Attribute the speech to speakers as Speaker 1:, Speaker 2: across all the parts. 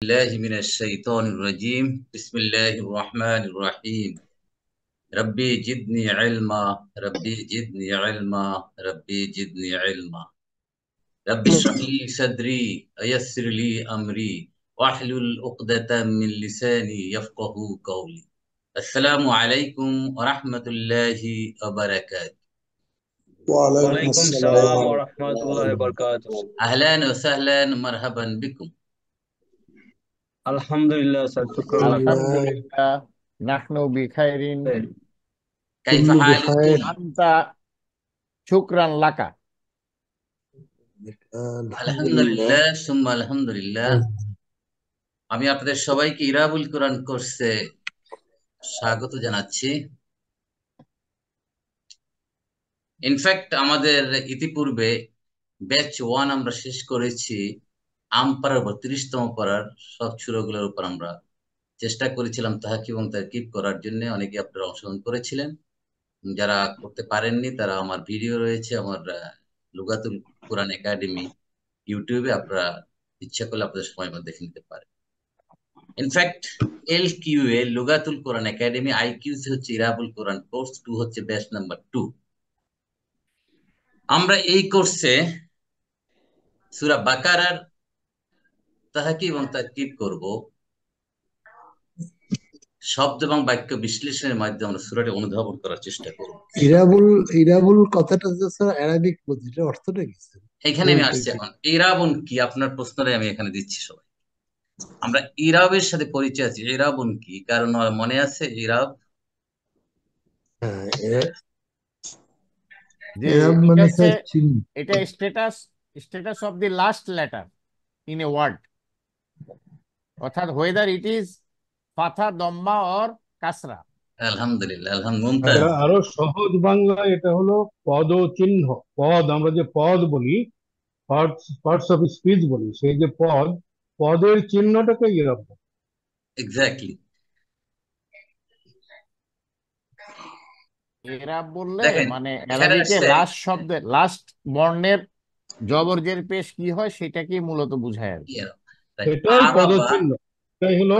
Speaker 1: الله من الشيطان الرجيم بسم الله الرحمن الرحيم ربي جدني علما ربي جدني علما ربي جدني علما ربي اشرح لي صدري ويسر لي أمري واحلل عقدة من لساني يفقه قولي السلام عليكم ورحمة الله وبركاته
Speaker 2: وعليكم
Speaker 3: ওয়ালাইকুম
Speaker 2: السلام
Speaker 3: সালাম ও
Speaker 2: ورحمة الله
Speaker 3: রহমতুল্লাহ বারাকাতুহু।
Speaker 2: وبركاته.
Speaker 1: أهلا وسهلا مرحبا بكم
Speaker 3: আলহামদুলিল্লাহ স্যার, শুকরান লাক।
Speaker 2: الحمد لله.
Speaker 4: আলহামদুলিল্লাহ নাহনু বিখাইরিন
Speaker 1: كيف
Speaker 2: كل بخير.
Speaker 1: حالكم
Speaker 4: আনতা শুকরান লাকা।
Speaker 2: الحمد
Speaker 1: الحمد
Speaker 2: لله.
Speaker 1: لله ثم الحمد لله আমি আপনাদের সবাইকে ইরাবুল কোরআন কোর্সে স্বাগত জানাচ্ছি। ইনফ্যাক্ট আমাদের ইতিপূর্বে ব্যাচ 1 আমরা শেষ করেছি। আমপাড়ার 32তম পাড়ার সব সূরাগুলোর উপর আমরা চেষ্টা করেছিলাম তাহাকি এবং তারকিব করার জন্য। অনেকে আপনারা অংশগ্রহণ করেছিলেন। যারা করতে পারেননি তারা আমার ভিডিও রয়েছে আমার লুগাতুল কোরআন একাডেমি ইউটিউবে, আপনারা ইচ্ছা করলে আপনাদের সময় মতো দেখে নিতে পারেন। ইনফ্যাক্ট LQ এ লুগাতুল কোরআন একাডেমি, IQ হচ্ছে ইরাবুল কোরআন কোর্স 2 হচ্ছে ব্যাচ নাম্বার 2। আমরা এই কোর্সে সূরা বাকারার তাহাকি এবং তারকিব করব। শব্দ এবং বাক্য বিশ্লেষণের মাধ্যমে আমরা সূরাটি অনুধাবন করার চেষ্টা করব।
Speaker 2: ইরাবুল ইরাবুল কথাটা যে স্যার অ্যারাবিক বুঝিটা অর্থটা কি স্যার?
Speaker 1: এখানে আমি আসছি এখন। ইরাবুন কি, আপনার প্রশ্নটাই আমি এখানে দিচ্ছি সবাই। আমরা ইরাবের সাথে পরিচয় আছি। ইরাবুন কি কারণ মনে আছে? ইরাব
Speaker 2: হ্যাঁ,
Speaker 4: যে
Speaker 2: ইরাব
Speaker 4: এটা
Speaker 2: মানে
Speaker 4: হচ্ছে
Speaker 2: স্যার চিহ্ন।
Speaker 4: এটা status of the last letter in a word, অর্থাৎ হোয়েদার ইট ইজ ফাথা দম্মা অর কাসরা।
Speaker 1: আলহামদুলিল্লাহ, আলহামদুলিল্লাহ।
Speaker 5: এটা আরো সহজ বাংলায় এটা হলো পদ ও চিহ্ন। পদ আমরা যে পদ বলি, পার্টস অফ স্পিচ বলি, সেই যে পদ, পদের চিহ্নটাকে ইরাব বলে।
Speaker 1: এক্স্যাক্টলি।
Speaker 4: এরা বললে
Speaker 1: দেখেন
Speaker 4: মানে
Speaker 1: এখানে
Speaker 4: অ্যারাবিকে
Speaker 1: আসছে
Speaker 4: লাস্ট শব্দের লাস্ট বর্ণের জবরজের পেশ কি হয় সেটাকে মূলত বোঝায় আর কি।
Speaker 1: ইরাব। Right.
Speaker 5: এটাই
Speaker 1: আরাবা,
Speaker 5: পদচিহ্ন। এটাই হলো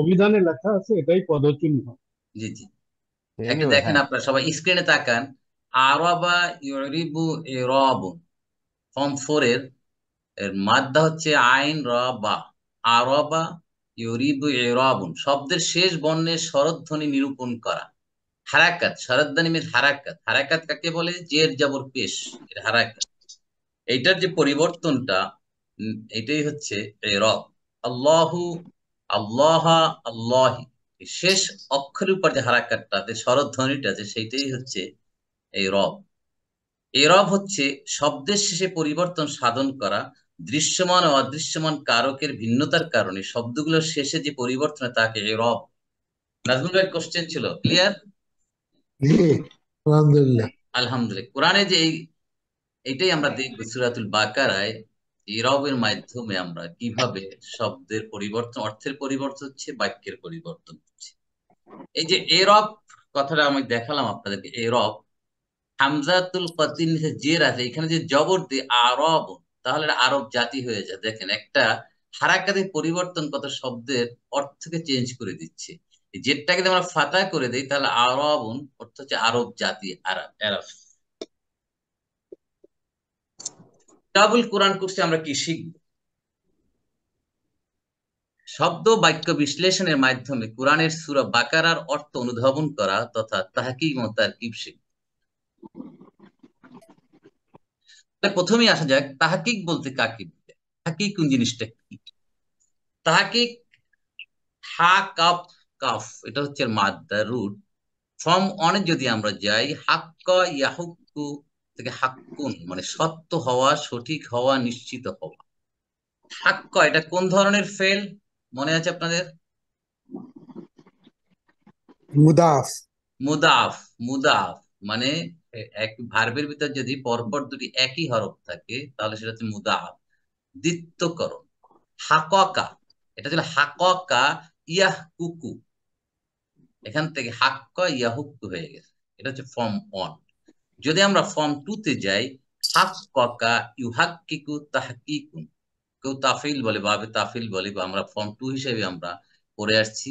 Speaker 5: অভিধানে লেখা আছে, এটাই পদচিহ্ন।
Speaker 1: জি জি, একটু
Speaker 4: Anyway,
Speaker 1: দেখেন
Speaker 4: হ্যাঁ,
Speaker 1: আপনারা সবাই স্ক্রিনে তাকান। আরাবা ইউরিবু ইরাব, ফর্ম 4 এর এর মাদ্দা হচ্ছে আইন র বা। আরাবা ইউরিবু ইরাবুন, শব্দের শেষ বর্ণের স্বরধ্বনি নিরূপণ করা। হারাকাত, স্বরধ্বনি মিন হারাকাত। হারাকাত কাকে বলে? জের জবর পেশ, এটা হারাকাত। এইটার যে পরিবর্তনটা, এটাই হচ্ছে ইরাব। আল্লাহু, আল্লাহা, আল্লাহি, এই শেষ অক্ষরের উপর যে হারাকাতটা আছে, স্বরধ্বনিটা আছে, সেইটাই হচ্ছে এই রব। এরব হচ্ছে শব্দের শেষে পরিবর্তন সাধন করা। দৃশ্যমান ও অদৃশ্যমান কারকের ভিন্নতার কারণে শব্দগুলোর শেষে যে পরিবর্তন হয় তাকে এরব। নাজমুল ভাইয়ের কোশ্চেন ছিল ক্লিয়ার?
Speaker 2: জি, আলহামদুলিল্লাহ।
Speaker 1: আলহামদুলিল্লাহ। কোরআনে যে এইটাই আমরা দেখবো সূরাতুল বাকারায়, এরবের মাধ্যমে আমরা কিভাবে শব্দের পরিবর্তন, অর্থের পরিবর্তন হচ্ছে, বাক্যের পরিবর্তন হচ্ছে। এই যে এরব কথাটা আমি দেখালাম আপনাদেরকে, এরব হামজাতুল কতির নিচে জের আছে, এখানে যে জবর দিয়ে আরব, তাহলে এটা আরব জাতি হয়ে যায়। দেখেন একটা হারাকাতের পরিবর্তন কত শব্দের অর্থকে চেঞ্জ করে দিচ্ছে। এই জেরটাকে যদি আমরা ফাতা করে দেই তাহলে আরবুন অর্থ হচ্ছে আরব জাতি, আরব আরব। ডাবল কোরআন কোর্সে আমরা কি শিখব? শব্দ বাক্য বিশ্লেষণের মাধ্যমে কোরআনের সূরা বাকারার অর্থ অনুধাবন করা তথা তাহকিক ও তারকিব শিখব। তাহলে প্রথমেই আসা যাক, তাহকিক বলতে কাকে বলে? তাহকিক কোন জিনিসটা কি? তাহকিক, হা কাফ কাফ, এটা হচ্ছে মাদ্দা রুট। ফর্ম অনে যদি আমরা যাই, হাক্কা ইয়াহুক্কু থেকে হাক্কুন, মানে সত্য হওয়া, সঠিক হওয়া, নিশ্চিত হওয়া। হাক্কা এটা কোন ধরনের ফেল মনে আছে আপনাদের?
Speaker 2: মুদাফ।
Speaker 1: মুদাফ। মুদাফ মানে এক ভার্বের ভিতর যদি পরপর দুটি একই হরফ থাকে তাহলে সেটা হচ্ছে মুদাফ, দ্বিত্বকরণ। হাকাকা, এটা ছিল হাকাকা ইয়াহ কুকু, এখান থেকে হাক্কা ইয়াহুক্কু হয়ে গেছে, এটা হচ্ছে ফর্ম 1। যদি আমরা ফর্ম 2 তে যাই, হাক্কাকা ইউহাক্কিকু তাহকিকুন, কেউ তাফিল বলে, বাবে তাফিল বলে, বা আমরা ফর্ম 2 হিসেবে আমরা পড়ে আসছি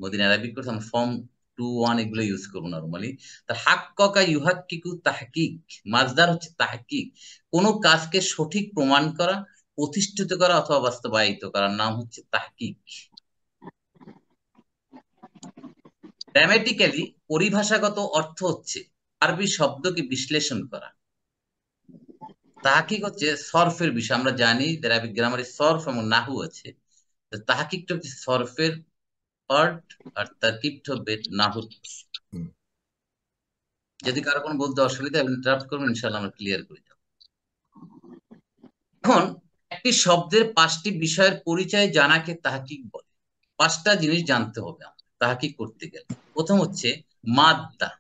Speaker 1: মদিনা আরবিক কোর্স। আমরা ফর্ম 2-1 এগুলো ইউজ করবো নরমালি। তা হাক্কাকা ইউহাক্কিকু তাহকিক, মাজদার হচ্ছে তাহকিক, কোন কাজকে সঠিক প্রমাণ করা, প্রতিষ্ঠিত করা অথবা বাস্তবায়িত করার নাম হচ্ছে তাহকিক। গ্রামেটিক্যালি পরিভাষাগত অর্থ হচ্ছে আরবি শব্দকে বিশ্লেষণ করা। তাহকিক হচ্ছে সরফের বিষয়। আমরা জানি আরবিক গ্রামারে সরফ এবং নাহু আছে। তো তাহকিকটা হচ্ছে সরফের পার্ট, আর তারকিবটা হবে নাহুর। যদি কারো কোনো বলতে অসুবিধা ইন্টারাপ্ট করবেন, ইনশাআল্লাহ আমরা ক্লিয়ার করে যাব। এখন একটি শব্দের 5টি বিষয়ের পরিচয় জানাকে তাহকিক বলে। 5টা জিনিস জানতে হবে আমাদের তাহকিক করতে গেলে। প্রথম হচ্ছে মাদ্দা,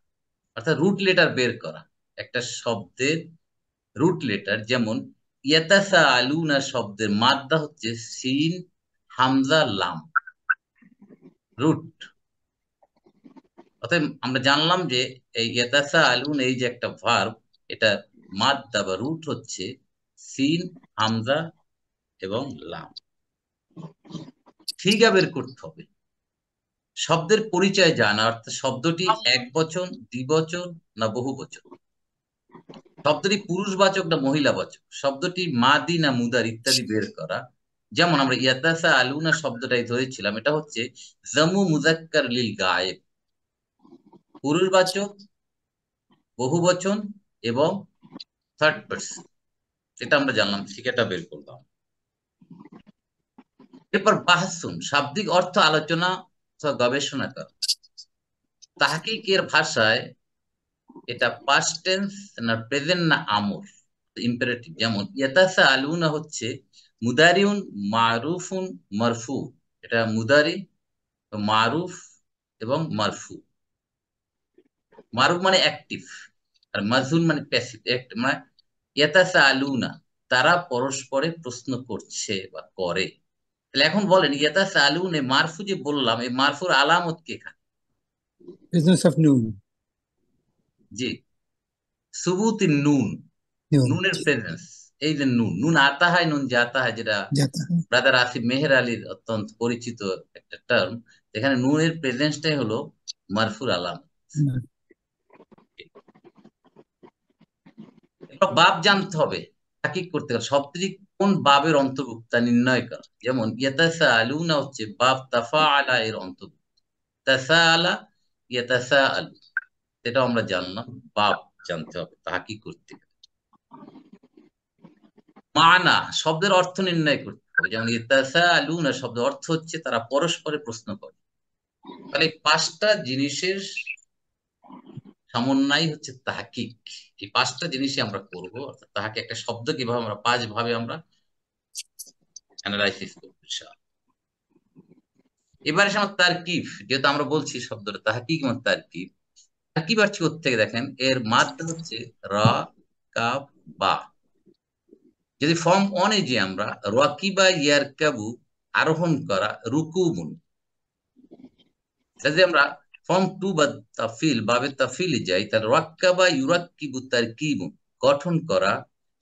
Speaker 1: অর্থাৎ রুট লেটার বের করা। একটা শব্দের রুট লেটার, যেমন ইয়াতাসাআলুনা শব্দের মাদ্দা হচ্ছে সিন, হামজা, লাম, রুট। অতএব আমরা জানলাম যে এই ইয়াতাসাআলুন, এই যে একটা ভার্ব, এটা মাদ্দা বা রুট হচ্ছে সিন, হামজা এবং লাম। সিগা বের করতে হবে। শব্দের পরিচয় জানা, অর্থাৎ শব্দটি একবচন, দ্বিবচন না বহুবচন, শব্দটি পুরুষবাচক না মহিলাবাচক, শব্দটি মাদি না মুদার ইত্যাদি বের করা। যেমন আমরা ইয়াতাসাআলুনা শব্দটাই ধরেছিলাম, এটা হচ্ছে জামু মুযাক্কার লিল গায়েব, পুরুষবাচক, বহুবচন এবং থার্ড পারসন। এটা আমরা জানলাম, শিখাটা বের করলাম। এরপর বাহসুন, শাব্দিক অর্থ আলোচনা অথবা গবেষণা করা। তাহকিকের ভাষায় এটা পাস্ট টেন্স না প্রেজেন্ট না আমর, ইম্পারেটিভ। যেমন ইয়াতাসাআলুনা হচ্ছে মুদারিউন মারুফুন মারফু, এটা মুদারি, মারুফ এবং মারফু। মারুফ মানে অ্যাক্টিভ, আর মাজহুল মানে প্যাসিভ। মানে ইয়াতাসাআলুনা, তারা পরস্পরে প্রশ্ন করছে বা করে। তাহলে এখন বলেন ইয়াতাসাআলুন এ মারফু যে বললাম, এই মারফুর আলামত কি এখানে?
Speaker 6: Business of noon.
Speaker 1: জি, সুবুতিন নুন,
Speaker 6: Noon.
Speaker 1: নুনের প্রেজেন্স। এই যে নুন, নুন আতা হয়, নুন জাতা হয়, যেটা
Speaker 6: जाता है
Speaker 1: ব্রাদার আসিফ মেহের আলীর অত্যন্ত পরিচিত একটা টার্ম। এখানে নুনের প্রেজেন্সটাই হলো মারফুর আলাম। বাব জানতে হবে তাহকিক করতে গেলে, শব্দটি কোন বাবের অন্তর্ভুক্ত তা নির্ণয় করা। যেমন ইয়াতাসাআলুনা হচ্ছে বাব তাফাআলা এর অন্তর্ভুক্ত, তাসাআলা, ইয়াতাসাআলু, এটাও আমরা জানলাম। বাব জানতে হবে তাহকিক করতে গেলে। মানা, শব্দের অর্থ নির্ণয় করতে হবে। যেমন ইয়াতাসাআলুনা শব্দের অর্থ হচ্ছে তারা পরস্পরে প্রশ্ন করে। তাহলে 5টা জিনিসের সমন্বয় হচ্ছে তাহকিক। এই 5টা জিনিসই আমরা করবো, অর্থাৎ তাহাকে একটা শব্দ কিভাবে আমরা 5 ভাবে আমরা অ্যানালাইসিস করবো ইনশাআল্লাহ। এবারে আমার তারকিব, যেহেতু আমরা বলছি শব্দটা তাহকিক এবং তারকিব। তারকিব আসছে থেকে দেখেন, এর মাত্রা হচ্ছে রা, কাব, বা। যদি ফর্ম 1-এ যে আমরা রাকিবা ইয়ারকাবু, আরোহণ করা, রুকুবুন, যদি আমরা ফর্ম 2 বা তাফিল বাবে তাফিলে যাই, তাহলে রাক্কাবা ইউরাক্কিবু তারকিবুন, গঠন করা,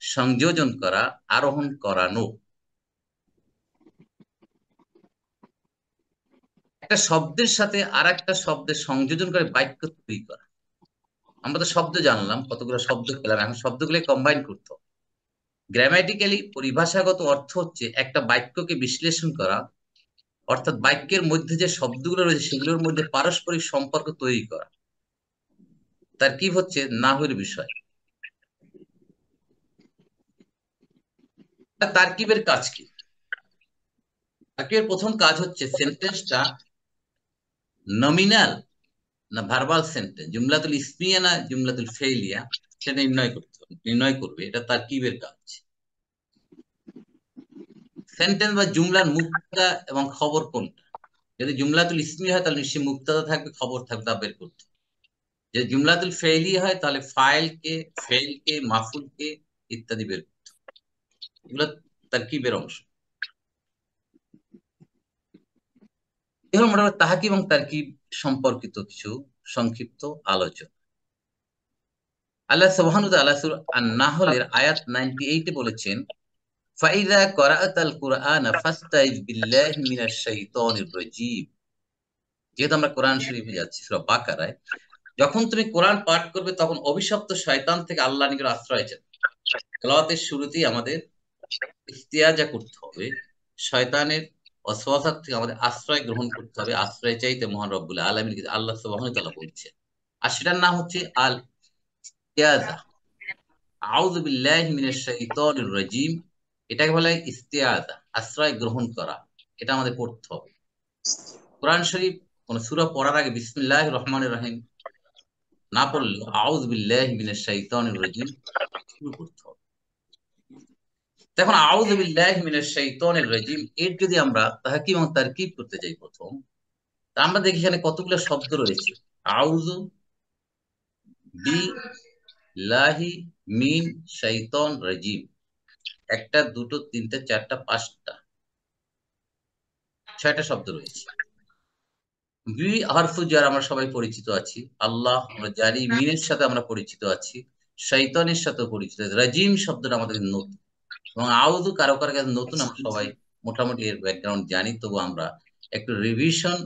Speaker 1: সংযোজন করা, আরোহণ করানো। একটা শব্দের সাথে আর একটা শব্দের সংযোজন করে বাক্য তৈরি করা। আমরা তো শব্দ জানলাম, কতগুলো শব্দ পেলাম, এখন শব্দগুলো কম্বাইন করতে হবে। গ্রামাটিক্যালি পরিভাষাগত অর্থ হচ্ছে একটা বাক্যকে বিশ্লেষণ করা, অর্থাৎ বাক্যের মধ্যে যে শব্দগুলো রয়েছে সেগুলোর মধ্যে পারস্পরিক সম্পর্ক তৈরি করা। তারকিব হচ্ছে নাহুর বিষয়। তারকিবের কাজ কি? তারকিবের প্রথম কাজ হচ্ছে সেন্টেন্সটা নমিনাল না ভার্বাল সেন্টেন্স, জুমলাতুল ইসমিয়া না জুমলাতুল ফেইলিয়া, সেটা নির্ণয় করবে। এটা তারকিবের কাজ। সেন্টেন্স বা জুমলার মুক্তাদা এবং খবর কোনটা। যদি জুমলাতুল ইসমি হয় তাহলে নিশ্চয়ই মুক্তাদা থাকবে, খবর থাকবে, তা বের করতে। যদি জুমলাতুল ফেইলি হয় তাহলে ফাইলকে, ফেইলকে, মাফুলকে ইত্যাদি বের করতে। এগুলো তারকিবের অংশ। এগুলো মোটামুটি তাহকিব এবং তারকিব সম্পর্কিত কিছু সংক্ষিপ্ত আলোচনা। আল্লাহ সুবহানাহু ওয়া তাআলা সূরা আন-নাহলের আয়াত 98-এ বলেছেন, ফাইযা ক্বরাআতাল কুরআনা ফাস্তাইজ বিল্লাহি মিনাশ শাইতানির রাজীম। যেহেতু আমরা কোরআন শরীফে যাচ্ছি, সূরা বাকারায়, যখন তুমি কোরআন পাঠ করবে তখন অভিশপ্ত শয়তান থেকে আল্লাহ নিকট আশ্রয় চাও। তেলাওয়াতের শুরুতেই আমাদের ইস্তিয়াজা করতে হবে, শয়তানের ওয়াসওয়াসা থেকে আমাদের আশ্রয় গ্রহণ করতে হবে, আশ্রয় চাইতে মহান রব্বুল আলামিন আল্লাহ সুবহানাহু ওয়া তাআলা বলছেন। আর সেটার নাম হচ্ছে আল ইস্তিয়াজা, আউযু বিল্লাহি মিনাশ শাইতানির রাজীম। এটাকে বলা হয় ইস্তিয়াজা, আশ্রয় গ্রহণ করা। এটা আমাদের পড়তে হবে। কোরআন শরীফ কোন সূরা পড়ার আগে বিসমিল্লাহির রহমানির রহিম না পড়লে আউযু বিল্লাহি মিনাশ শাইতানির রাজীম শুরু করতে হবে। এখন আউযু বিল্লাহি মিনাশ শাইতানির রাজীম এর যদি আমরা তাহকিম এবং তারকিব করতে যাই প্রথম, তা আমরা দেখি এখানে কতগুলো শব্দ রয়েছে। আউযু বিল্লাহি মিন শাইতান রাজীম, একটা, দুটো, তিনটে, চারটা, পাঁচটা, ছয়টা শব্দ রয়েছে। বি হরফু জার আমরা সবাই পরিচিত আছি, আল্লাহ আমরা জানি, মিনের সাথে আমরা পরিচিত আছি, শয়তানের সাথেও পরিচিত আছি। রাজিম শব্দটা আমাদের নতুন, এবং আউযু কারো কারো কাছে নতুন, আমরা সবাই মোটামুটি এর ব্যাকগ্রাউন্ড জানি, তবু আমরা একটু রিভিশন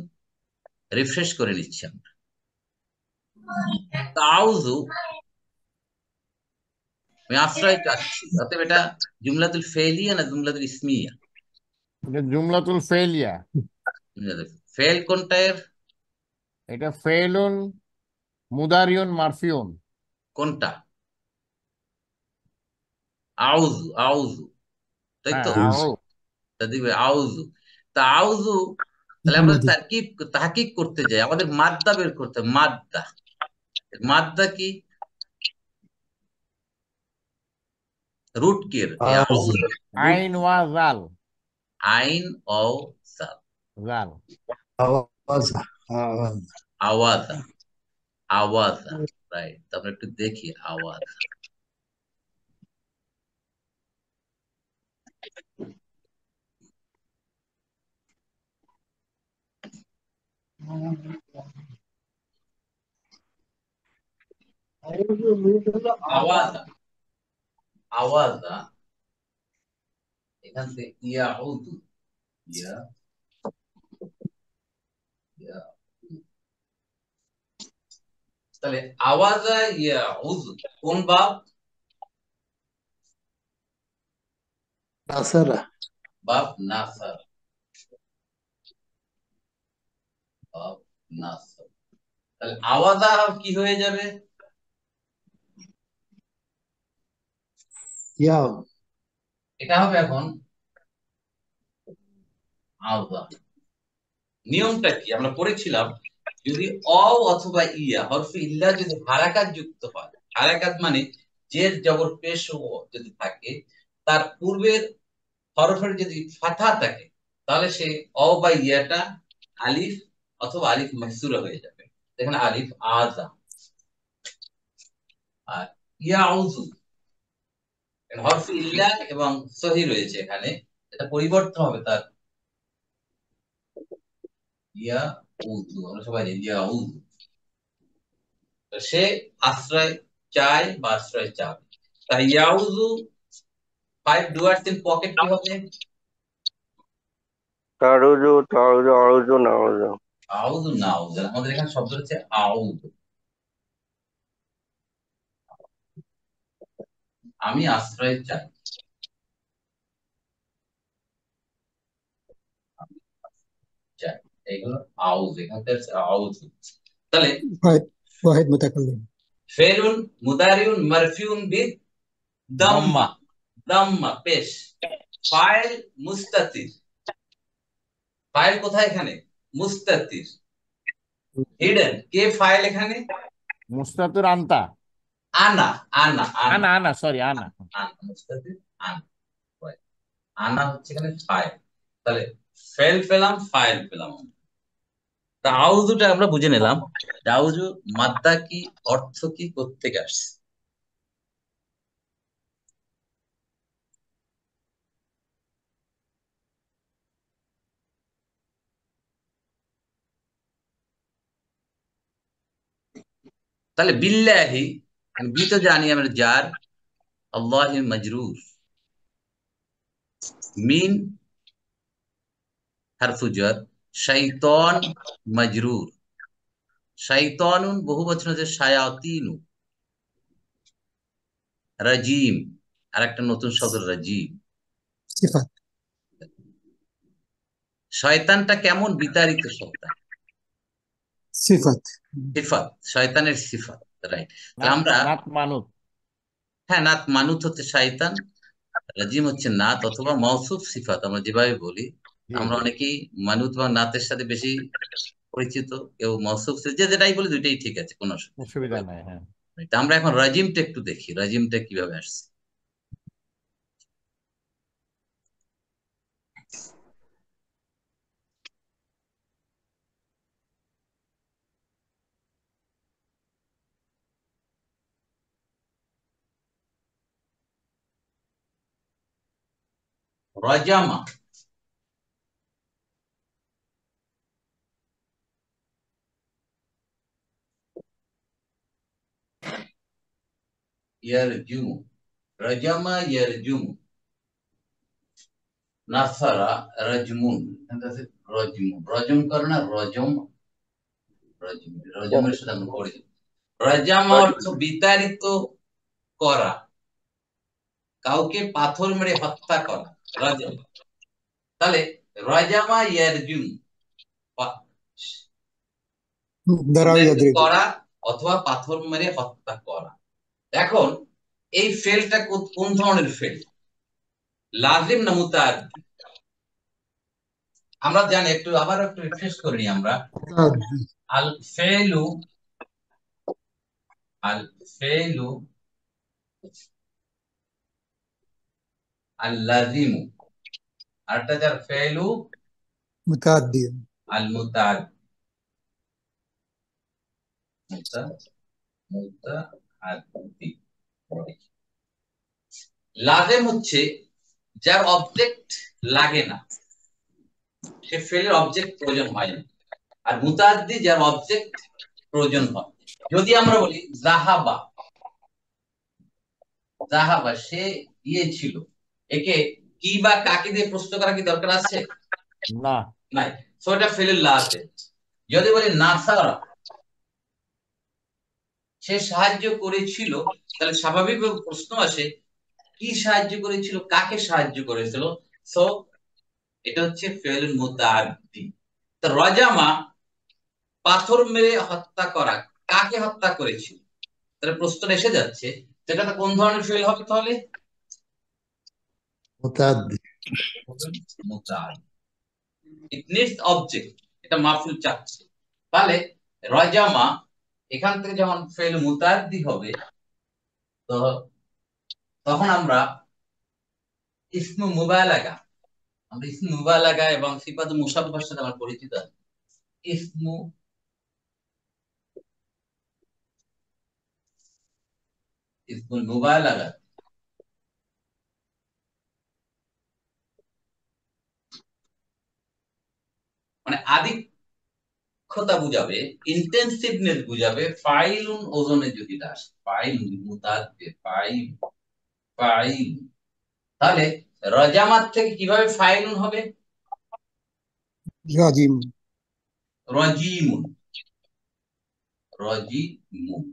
Speaker 1: রিফ্রেশ করে নিচ্ছি। আমরা আউযু আমি আশ্রয় চাচ্ছি, অতএব এটা জুমলাতুল ফেলিয়া না জুমলাতুল ইসমিয়া?
Speaker 4: এটা জুমলাতুল ফেলিয়া।
Speaker 1: ফেল কোনটা এর?
Speaker 4: এটা ফেলুন মুদারিউন মারফিউন।
Speaker 1: কোনটা? আউযু, আউযু, তাই
Speaker 4: হ্যাঁ,
Speaker 1: তো?
Speaker 4: আউ।
Speaker 1: তা দিবে আউযু। তা আউযু, তাহলে আমরা তাহকিক করতে যাই, আমাদের মাদ্দা বের করতে হবে। মাদ্দা, মাদ্দা কি? রুট কি এর? এই আউযু
Speaker 4: আইন ওয়া জাল।
Speaker 1: আইন ও সাল,
Speaker 4: জাল।
Speaker 2: আওয়াজা, আওয়াজ।
Speaker 1: আওয়াজা, আওয়াজা, রাইট। তারপরে একটু দেখি আওয়াজ। আওয়াজা, আওয়াজা, এখান থেকে ইয়াউযু, ইয়া, ইয়া, তাহলে আওয়াজা ইয়াউযু কোন বাব?
Speaker 2: নাসারা।
Speaker 1: বাব নাসার, বাব নাসার। তাহলে আওয়াজা কি হয়ে যাবে?
Speaker 2: ইয়া।
Speaker 1: এটা হবে এখন আওয়াজা। নিয়মটা কি আমরা পড়েছিলাম, যদি অ অথবা ইয়া হরফে ইল্লা যদি হারাকাত যুক্ত হয়, হারাকাত মানে জের জবর পেশ ও যদি থাকে, তার পূর্বের হরফের যদি ফাথা থাকে, তাহলে সে অ বা ইয়াটা আলিফ অথবা আলিফ মাকসুরা হয়ে যাবে। এখানে আলিফ আযা, আর ইয়াউযু হরফে ইল্লা এবং সহি রয়েছে এখানে, এটা পরিবর্তন হবে তার ইয়াউযু, আমরা সবাই জানি ইয়াউযু। সে আশ্রয় চায় বা আশ্রয় চাবে। তাই ইয়াউযু 5 ডুয়ার্স ইন পকেট কি হবে?
Speaker 3: তারুজু তারুজু আরুজু নারুজু।
Speaker 1: আউযু নাউযু, আমাদের এখানে শব্দ হচ্ছে আউযু, আমি আশ্রয় চাই, চাই, এইগুলো আউযু, এখান থেকে আউযু। তাহলে
Speaker 6: واحد واحد متكلم.
Speaker 1: ফেলুন মুদারিউন মারফিউন বিদ দাম্মা, দাম্মা পেশ। ফাইল মুস্তাতির, ফাইল কোথায় এখানে? মুস্তাতির, হিডেন। কে ফাইল এখানে?
Speaker 4: মুস্তাতুর আন্তা।
Speaker 1: আনা, আনা, আনা,
Speaker 4: আনা, আনা, সরি, আনা।
Speaker 1: আনা, মুস্তাতির আনা, right. আনা হচ্ছে এখানে ফাইল। তাহলে ফেল পেলাম, ফাইল পেলাম। তা আউযুটা আমরা বুঝে নিলাম, আউযু মাদ্দা কি, অর্থ কি, কোত্থেকে আসছে। তাহলে বিল্লাহি, বি তো জানি আমরা জার, আল্লাহি মাজরুর, মিন হারফু জার, শাইতান মাজরুর, শাইতানুন বহু বচন হচ্ছে শায়াতিনু, রাজিম আর একটা নতুন শব্দ রাজিম।
Speaker 6: صفات
Speaker 1: শয়তানটা কেমন? বিতাড়িত শয়তান,
Speaker 6: صفات
Speaker 1: সিফাত, শয়তানের সিফাত, রাইট। তাহলে
Speaker 4: নাত
Speaker 1: আমরা
Speaker 4: নাত মানুত।
Speaker 1: হ্যাঁ, নাত মানুত হচ্ছে শয়তান, রাজিম হচ্ছে নাত অথবা মওসুফ সিফাত, আমরা যেভাবে বলি।
Speaker 4: জি
Speaker 1: আমরা অনেকেই মানুত বা নাতের সাথে বেশি পরিচিত, কেউ মওসুফ যে যেটাই বলি দুইটাই ঠিক আছে, কোনো
Speaker 4: অসুবিধা নাই। হ্যাঁ,
Speaker 1: তা আমরা এখন রাজিমটা একটু দেখি, রাজিমটা কিভাবে আসছে। রাজামা, ইয়ারজুমু, রাজামা ইয়ারজুমু, নাসারা রাজমুন, রজমুন, রজম করে না, রজম, রজম, রজমের সাথে আমরা পড়ে যাবো। রাজামা অর্থ বিতাড়িত করা, কাউকে পাথর মেরে হত্যা করা, রাজাম। তাহলে রাজামা ইয়ারজুম,
Speaker 6: ضرب
Speaker 1: বিতাড়িত
Speaker 6: يضرب
Speaker 1: করা অথবা পাথর মেরে হত্যা করা। এখন এই ফেলটা কোন ধরনের ফেল? লাজিম না মুতাআদ্দি? আমরা জানি, একটু আবার একটু রিফ্রেশ করে নিই আমরা।
Speaker 2: متعدي
Speaker 1: আল ফেলু, আল ফেলু আল লাজিমু, আরেকটা যার ফেলু
Speaker 6: متعدي
Speaker 1: আল মুতাআদ্দি, মুতাআদ্দি। লাজিম হচ্ছে যার অবজেক্ট লাগে না, সে ফেলের অবজেক্ট প্রয়োজন হয় না। আর মুতাআদ্দি যার অবজেক্ট প্রয়োজন হয়। যদি আমরা বলি জাহাবা, জাহাবা সে গিয়েছিল, একে কি বা কাকে দিয়ে প্রশ্ন করা কি দরকার আছে?
Speaker 4: না।
Speaker 1: নাই। সো এটা ফেলের লাজিম। যদি বলি নাসারা, সে সাহায্য করেছিল, তাহলে স্বাভাবিকভাবে প্রশ্ন আসে কি সাহায্য করেছিল, কাকে সাহায্য করেছিল। সো এটা হচ্ছে ফেলুল মুতাআদ্দি। তো রাজামা পাথর মেরে হত্যা করা, কাকে হত্যা করেছিল? তাহলে প্রশ্ন এসে যাচ্ছে সেটা তো কোন ধরনের ফেল হবে তাহলে?
Speaker 2: متعدي
Speaker 1: মুতাআদ্দি। ইট নিডস অবজেক্ট, এটা মাফুল চাচ্ছে। তাহলে রাজামা এখান থেকে যখন ফেল মুতাআদ্দি হবে, তো তখন আমরা ইসমু মুবালাগা, আমরা ইসমু মুবালাগা এবং সিফাত মুশাব্বাহর সাথে আমার পরিচিত আছে। ইসমু ইসমুল মুবালাগা, মানে আধিক্যতা বুঝাবে, ইন্টেন্সিভনেস বুঝাবে। ফাইলুন ওজনে যদি দাস, ফাইল মুতাআদ্দি, ফাইল, ফাইল। তাহলে রাজামাত থেকে কিভাবে ফাইলুন হবে?
Speaker 6: راجم
Speaker 1: রাজিমুন, রাজিমুন।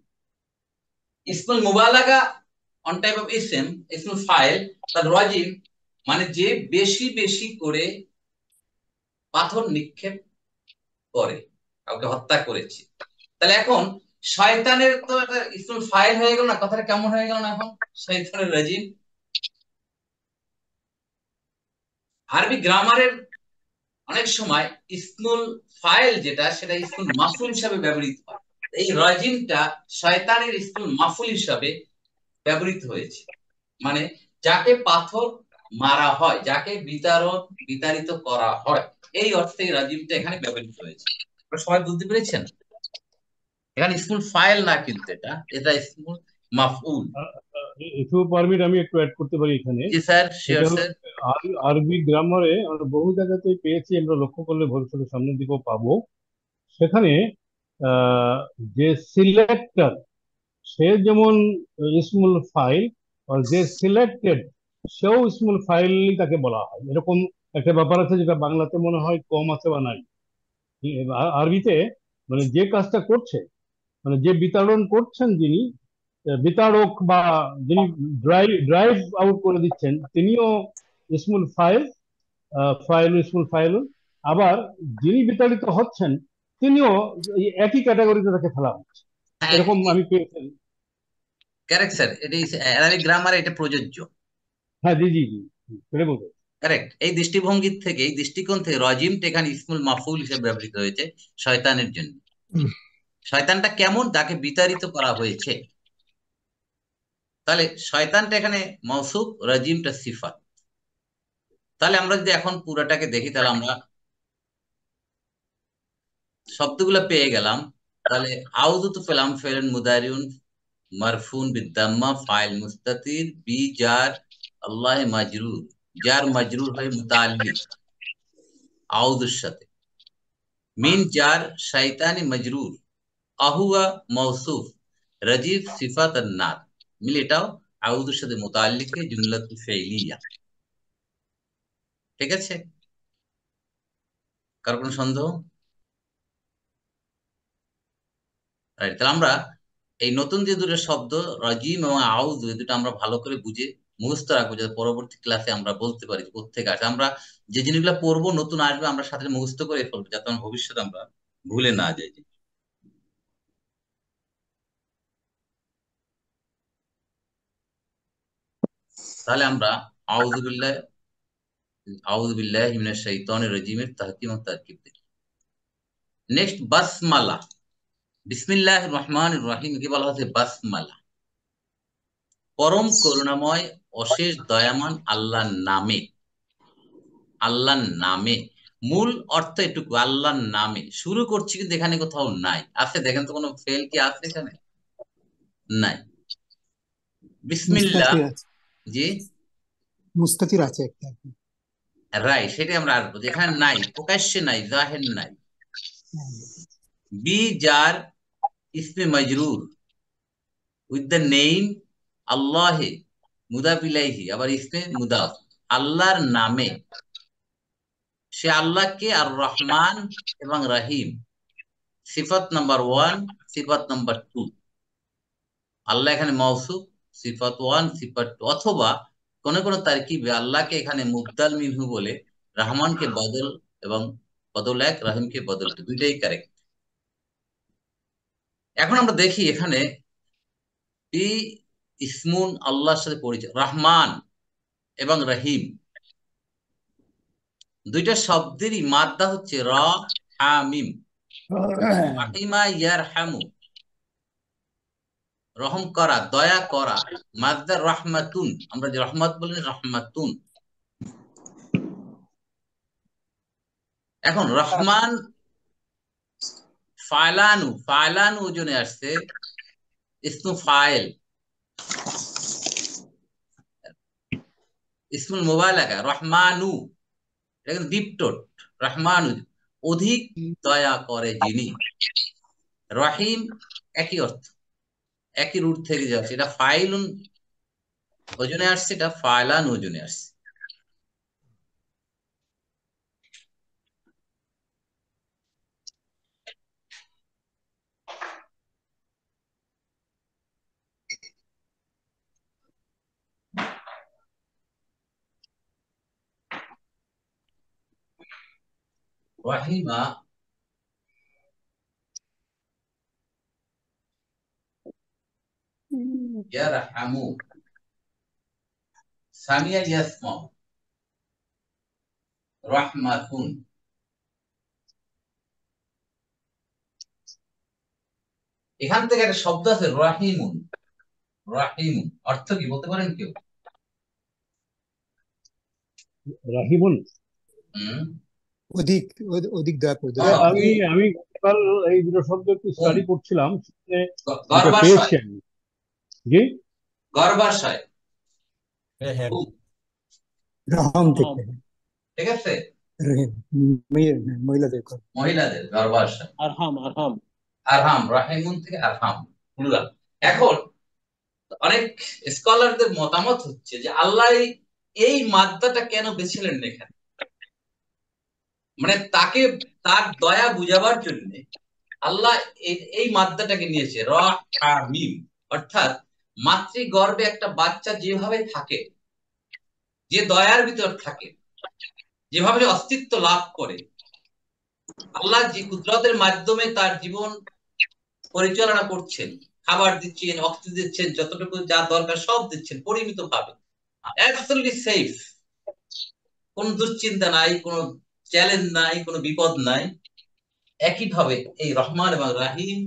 Speaker 1: ইসমুল মুবালাগা অন টাইপ অফ ইসম, ইসমুল ফাইল। তার রাজিম মানে যে বেশি বেশি করে পাথর নিক্ষেপ করে, কাউকে হত্যা করেছে। তাহলে এখন শয়তানের তো একটা ইসমুল ফাইল হয়ে গেল না, কথাটা কেমন হয়ে গেল না এখন? শয়তানের রাজিম। আরবি গ্রামারের অনেক সময় ইসমুল ফাইল যেটা, সেটা ইসমুল মাফুল হিসাবে ব্যবহৃত হয়। এই রাজিমটা শয়তানের ইসমুল মাফুল হিসাবে ব্যবহৃত হয়েছে, মানে যাকে পাথর মারা হয়, যাকে বিতাড়িত করা হয়, এই অর্থে এই রাজিমটা এখানে ব্যবহৃত হয়েছে। আপনারা সবাই বুঝতে পেরেছেন? এখানে ইসমুল ফাইল না, কিন্তু এটা এটা ইসমুল মাফউল।
Speaker 5: একটু পারমিট আমি একটু অ্যাড করতে পারি এখানে।
Speaker 1: জি স্যার, শিওর
Speaker 5: এটা হলো
Speaker 1: স্যার।
Speaker 5: আরবি গ্রামারে আমরা বহু জায়গাতেই পেয়েছি, আমরা লক্ষ্য করলে ভবিষ্যতে সামনের দিকেও পাবো। সেখানে আহ, যে সিলেক্টর, সে যেমন ইসমুল ফাইল, আর যে সিলেক্টেড সেও ইসমুল ফাইলই তাকে বলা হয়। এরকম একটা ব্যাপার আছে যেটা বাংলাতে মনে হয় কম আছে বা নাই। আরবিতে মানে যে কাজটা করছে, মানে যে বিতাড়ন করছেন যিনি, বিতাড়ক বা যিনি ড্রাইভ আউট করে দিচ্ছেন, তিনিও ইসমুল ফাইল, ফাইল ইসমুল ফাইল। আবার যিনি বিতাড়িত হচ্ছেন তিনিও এই একই ক্যাটাগরিতে তাকে ফেলা হচ্ছে,
Speaker 1: হ্যাঁ,
Speaker 5: এরকম আমি পেয়েছি।
Speaker 1: কারেক্ট স্যার, এটি অ্যারাবিক গ্রামারে এটা প্রযোজ্য।
Speaker 5: হ্যাঁ, জি জি জি, সেটা বলতে।
Speaker 1: কারেক্ট। এই দৃষ্টিভঙ্গির থেকে, এই দৃষ্টিকোণ থেকে রজিমটা এখানে ইসমুল মাফুল হিসেবে ব্যবহৃত হয়েছে শয়তানের জন্য। শয়তানটা কেমন, তাকে বিতাড়িত করা হয়েছে। তাহলে শয়তানটা এখানে মওসুফ, রজিমটা সিফাত। তাহলে আমরা যদি এখন পুরাটাকে দেখি, তাহলে আমরা শব্দগুলো পেয়ে গেলাম। তাহলে আউযু তো পেলাম, ফেলেন মুদারিউন মারফুন বিদ্দাম্মা, ফাইল মুস্তাতির, বি জার, আল্লাহ মাজরুর, জার মাজরুর হয়ে মুতাআল্লিক আউযুর সাথে, মিন জার শয়তানি মজরুর, আহুয়া মওসুফ, রাজিব সিফাত আন-নাত, মিলে এটাও আউযুর সাথে মুতাআল্লিক হয়ে জুমলাতুল ফি'লিয়া। ঠিক আছে? কার কোনো সন্দেহ? রাইট। তাহলে আমরা এই নতুন যে দুটো শব্দ রাজিম এবং আউযু, এই দুটো আমরা ভালো করে বুঝে মুখস্থ রাখবো, যাতে পরবর্তী ক্লাসে আমরা বলতে পারি কোত্থেকে আসে। আমরা যে জিনিসগুলো পড়বো, নতুন আসবে, আমরা সাথে মুখস্থ করে ফেলবো, যাতে আমরা ভবিষ্যতে আমরা ভুলে না যাই। তাহলে আমরা আউযু বিল্লাহ আউযু বিল্লাহি মিনাশ শাইতানির রাজিমের তাহকিম ও তারকিব দেখি। নেক্সট বাসমালা। বিসমিল্লাহির রহমানির রহিম কে বলা হচ্ছে বাসমালা। পরম করুণাময়, অশেষ দয়াবান আল্লাহর নামে। আল্লাহর নামে, মূল অর্থ এটুকু, আল্লাহর নামে শুরু করছি, কিন্তু এখানে কোথাও নাই। আছে দেখেন তো, কোনো ফেল কি আছে এখানে? নাই। বিসমিল্লাহ।
Speaker 6: মুস্তাতির আছে,
Speaker 1: জি,
Speaker 6: মুস্তাতির আছে একটা।
Speaker 1: রাইট, সেটাই আমরা আসবো। যেখানে নাই, প্রকাশ্যে নাই, জাহের নাই। বি জার ইসমে মজরুর, উইথ দ্য নেম আল্লাহ, মুদাফ ইলাইহি, আবার ইসমে মুদাফ, আল্লাহর নামে। সে আল্লাহকে আর রহমান এবং রহিম, সিফাত নাম্বার 1, সিফাত নাম্বার 2। আল্লাহ এখানে মওসুফ, সিফাত 1, সিফাত 2, অথবা কোন কোন তারকিবে আল্লাহকে এখানে মুবদাল মিনহু বলে, রহমানকে বদল, এবং বদল 1, রহিমকে বদল 2, দুইটাই কারেক্ট। এখন আমরা দেখি এখানে এই ইসমুন আল্লাহর সাথে পরিচয়, রহমান এবং রহিম দুইটা শব্দেরই মাদ্দা হচ্ছে র, হা, মিম। রাহিমা ইয়ারহামু, রহম করা, দয়া করা, মাদ্দা রহমাতুন, আমরা যে রহমত বলি রহমাতুন। এখন রহমান ফায়লানু, ফায়লানু ওজনে আসছে, ইসমু ফাইল, ইসমুল মুবালাগা রহমানু, এটা কিন্তু ডিপটোট। রহমানু, অধিক দয়া করে যিনি। রহিম একই অর্থ, একই রুট থেকে যাচ্ছে। এটা ফাইলুন ওজনে আসছে, এটা ফায়লান ওজনে আসছে। রাহিমা ইয়ারহামু, সামিয়া ইয়াসমাউ, রাহমাতুন। এখান থেকে একটা শব্দ আছে রাহিমুন। রাহিমুন অর্থ কি বলতে পারেন কেউ?
Speaker 5: রাহিবুন,
Speaker 1: হুম,
Speaker 6: অধিক, অধিক দয়া
Speaker 1: হ্যাঁ,
Speaker 6: প্রদর্শন।
Speaker 5: আমি আমি গতকাল এই দুটো শব্দ একটু স্টাডি করছিলাম, এটা
Speaker 1: গর্ভাশয়,
Speaker 5: পেয়েছি আমি। জি,
Speaker 1: গর্ভাশয়,
Speaker 6: রহম থেকে,
Speaker 1: ঠিক আছে,
Speaker 6: রহিম, মহিলাদের কথা।
Speaker 1: মহিলাদের গর্ভাশয়।
Speaker 7: আরহাম আরহাম
Speaker 1: আরহাম, রাহিমুন থেকে আরহাম, প্লুরাল। এখন অনেক স্কলারদের মতামত হচ্ছে যে আল্লাহ এই মাদ্দাটা কেন বেছিলেন এখানে? মানে তাকে তার দয়া বুঝাবার জন্য আল্লাহ এই মাদ্দাটাকে নিয়েছে রাহিম, অর্থাৎ মাতৃগর্ভে একটা বাচ্চা যেভাবে থাকে, যে দয়ার ভিতর থাকে, যেভাবে সে অস্তিত্ব লাভ করে, আল্লাহ যে কুদরতের মাধ্যমে তার জীবন পরিচালনা করছেন, খাবার দিচ্ছেন, অক্সিজেন দিচ্ছেন, যতটুকু যা দরকার সব দিচ্ছেন পরিমিত ভাবে, অ্যাবসলিউটলি সেফ, কোন দুশ্চিন্তা নাই, কোনো চ্যালেঞ্জ নাই, কোনো বিপদ নাই। একইভাবে এই রহমান এবং রাহিম